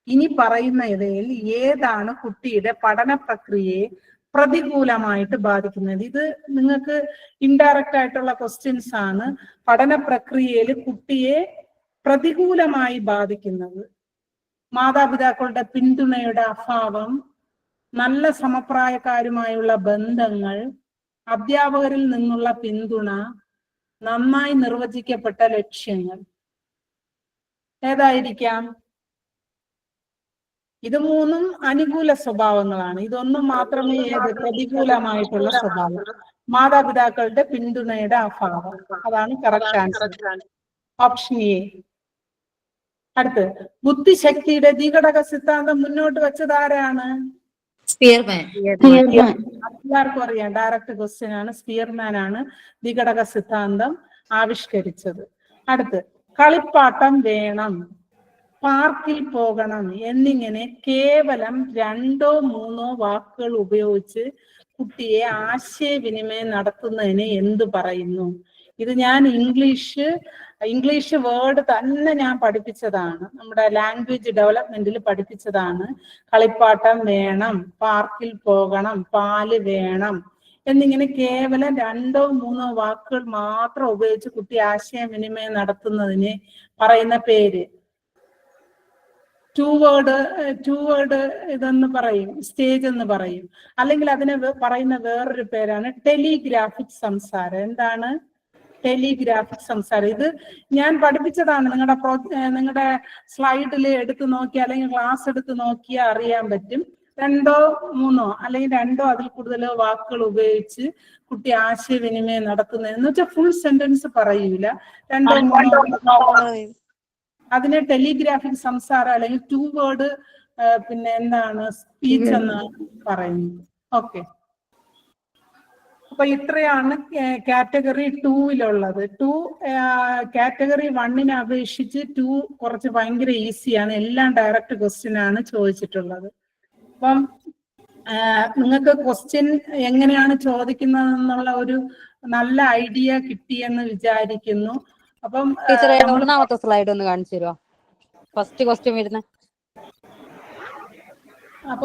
ഇനി പറയുന്നവയിൽ ഏതാണ് കുട്ടിയുടെ പഠന പ്രക്രിയയെ പ്രതികൂലമായിട്ട് ബാധിക്കുന്നത്? ഇത് നിങ്ങൾക്ക് ഇൻഡയറക്റ്റ് ആയിട്ടുള്ള ക്വസ്റ്റ്യൻസ് ആണ്. പഠന പ്രക്രിയയിൽ കുട്ടിയെ പ്രതികൂലമായി ബാധിക്കുന്നത് മാതാപിതാക്കളുടെ പിന്തുണയുടെ അഭാവം, നല്ല സമപ്രായക്കാരുമായുള്ള ബന്ധങ്ങൾ, അധ്യാപകരിൽ നിന്നുള്ള പിന്തുണ, നന്നായി നിർവചിക്കപ്പെട്ട ലക്ഷ്യങ്ങൾ. ഏതായിരിക്കാം? ഇത് മൂന്നും അനുകൂല സ്വഭാവങ്ങളാണ്. ഇതൊന്നും മാത്രമേ പ്രതികൂലമായിട്ടുള്ള സ്വഭാവം. മാതാപിതാക്കളുടെ പിന്തുണയുടെ അഭാവം, അതാണ് കറക്റ്റ് ആൻസർ. Option A. അടുത്ത്, ബുദ്ധിശക്തിയുടെ ദ്വിഘടക സിദ്ധാന്തം മുന്നോട്ട് വെച്ചത് ആരാണ്? എല്ലാവർക്കും അറിയാം, ഡയറക്റ്റ് ക്വസ്റ്റ്യൻ ആണ്. സ്പിയർമാൻ ആണ് ദ്വിഘടക സിദ്ധാന്തം ആവിഷ്കരിച്ചത്. അടുത്ത്, കളിപ്പാട്ടം വേണം, പാർക്കിൽ പോകണം എന്നിങ്ങനെ കേവലം 2 or 3 വാക്കുകൾ ഉപയോഗിച്ച് കുട്ടിയെ ആശയവിനിമയം നടത്തുന്നതിന് എന്ത് പറയുന്നു? ഇത് ഞാൻ ഇംഗ്ലീഷ് വേർഡ് തന്നെ ഞാൻ പഠിപ്പിച്ചതാണ്, നമ്മുടെ ലാംഗ്വേജ് ഡെവലപ്മെന്റിൽ പഠിപ്പിച്ചതാണ്. കളിപ്പാട്ടം വേണം, പാർക്കിൽ പോകണം, പാല് വേണം എന്നിങ്ങനെ കേവലം 2 or 3 വാക്കുകൾ മാത്രം ഉപയോഗിച്ച് കുട്ടി ആശയവിനിമയം നടത്തുന്നതിന് പറയുന്ന പേര് ടു വേർഡ് ഇതെന്ന് പറയും, സ്റ്റേജ് എന്ന് പറയും. അല്ലെങ്കിൽ അതിന് പറയുന്ന വേറൊരു പേരാണ് ടെലിഗ്രാഫിക് സംസാരം. എന്താണ് ടെലിഗ്രാഫിക് സംസാരം? ഇത് ഞാൻ പഠിപ്പിച്ചതാണ്. നിങ്ങളുടെ സ്ലൈഡിൽ എടുത്ത് നോക്കിയാൽ അല്ലെങ്കിൽ ക്ലാസ് എടുത്ത് നോക്കിയാൽ അറിയാൻ പറ്റും. 2 or 3 അല്ലെങ്കിൽ 2 or അതിൽ കൂടുതലോ വാക്കുകൾ ഉപയോഗിച്ച് കുട്ടി ആശയവിനിമയം നടത്തുന്നത് എന്ന് വെച്ചാൽ ഫുൾ സെന്റൻസ് പറയൂല, 2 or 3 അതിനെ ടെലിഗ്രാഫിക് സംസാരം അല്ലെങ്കിൽ 2 word പിന്നെ എന്താണ് സ്പീച്ച് എന്നാണ് പറയുന്നത്. ഓക്കെ, അപ്പൊ ഇത്രയാണ് കാറ്റഗറി 2-ലുള്ളത്. കാറ്റഗറി 1-നെ അപേക്ഷിച്ച് 2 കുറച്ച് ഭയങ്കര ഈസിയാണ്. എല്ലാം ഡയറക്റ്റ് ക്വസ്റ്റ്യൻ ആണ് ചോദിച്ചിട്ടുള്ളത്. അപ്പം നിങ്ങൾക്ക് ക്വസ്റ്റ്യൻ എങ്ങനെയാണ് ചോദിക്കുന്നതെന്നുള്ള ഒരു നല്ല ഐഡിയ കിട്ടിയെന്ന് വിചാരിക്കുന്നു. അപ്പം ഒന്നാമത്തെ സ്ലൈഡ് ഒന്ന് കാണിച്ചു തരുമോ? ഫസ്റ്റ് ക്വസ്റ്റ്യൻ വരുന്ന. അപ്പൊ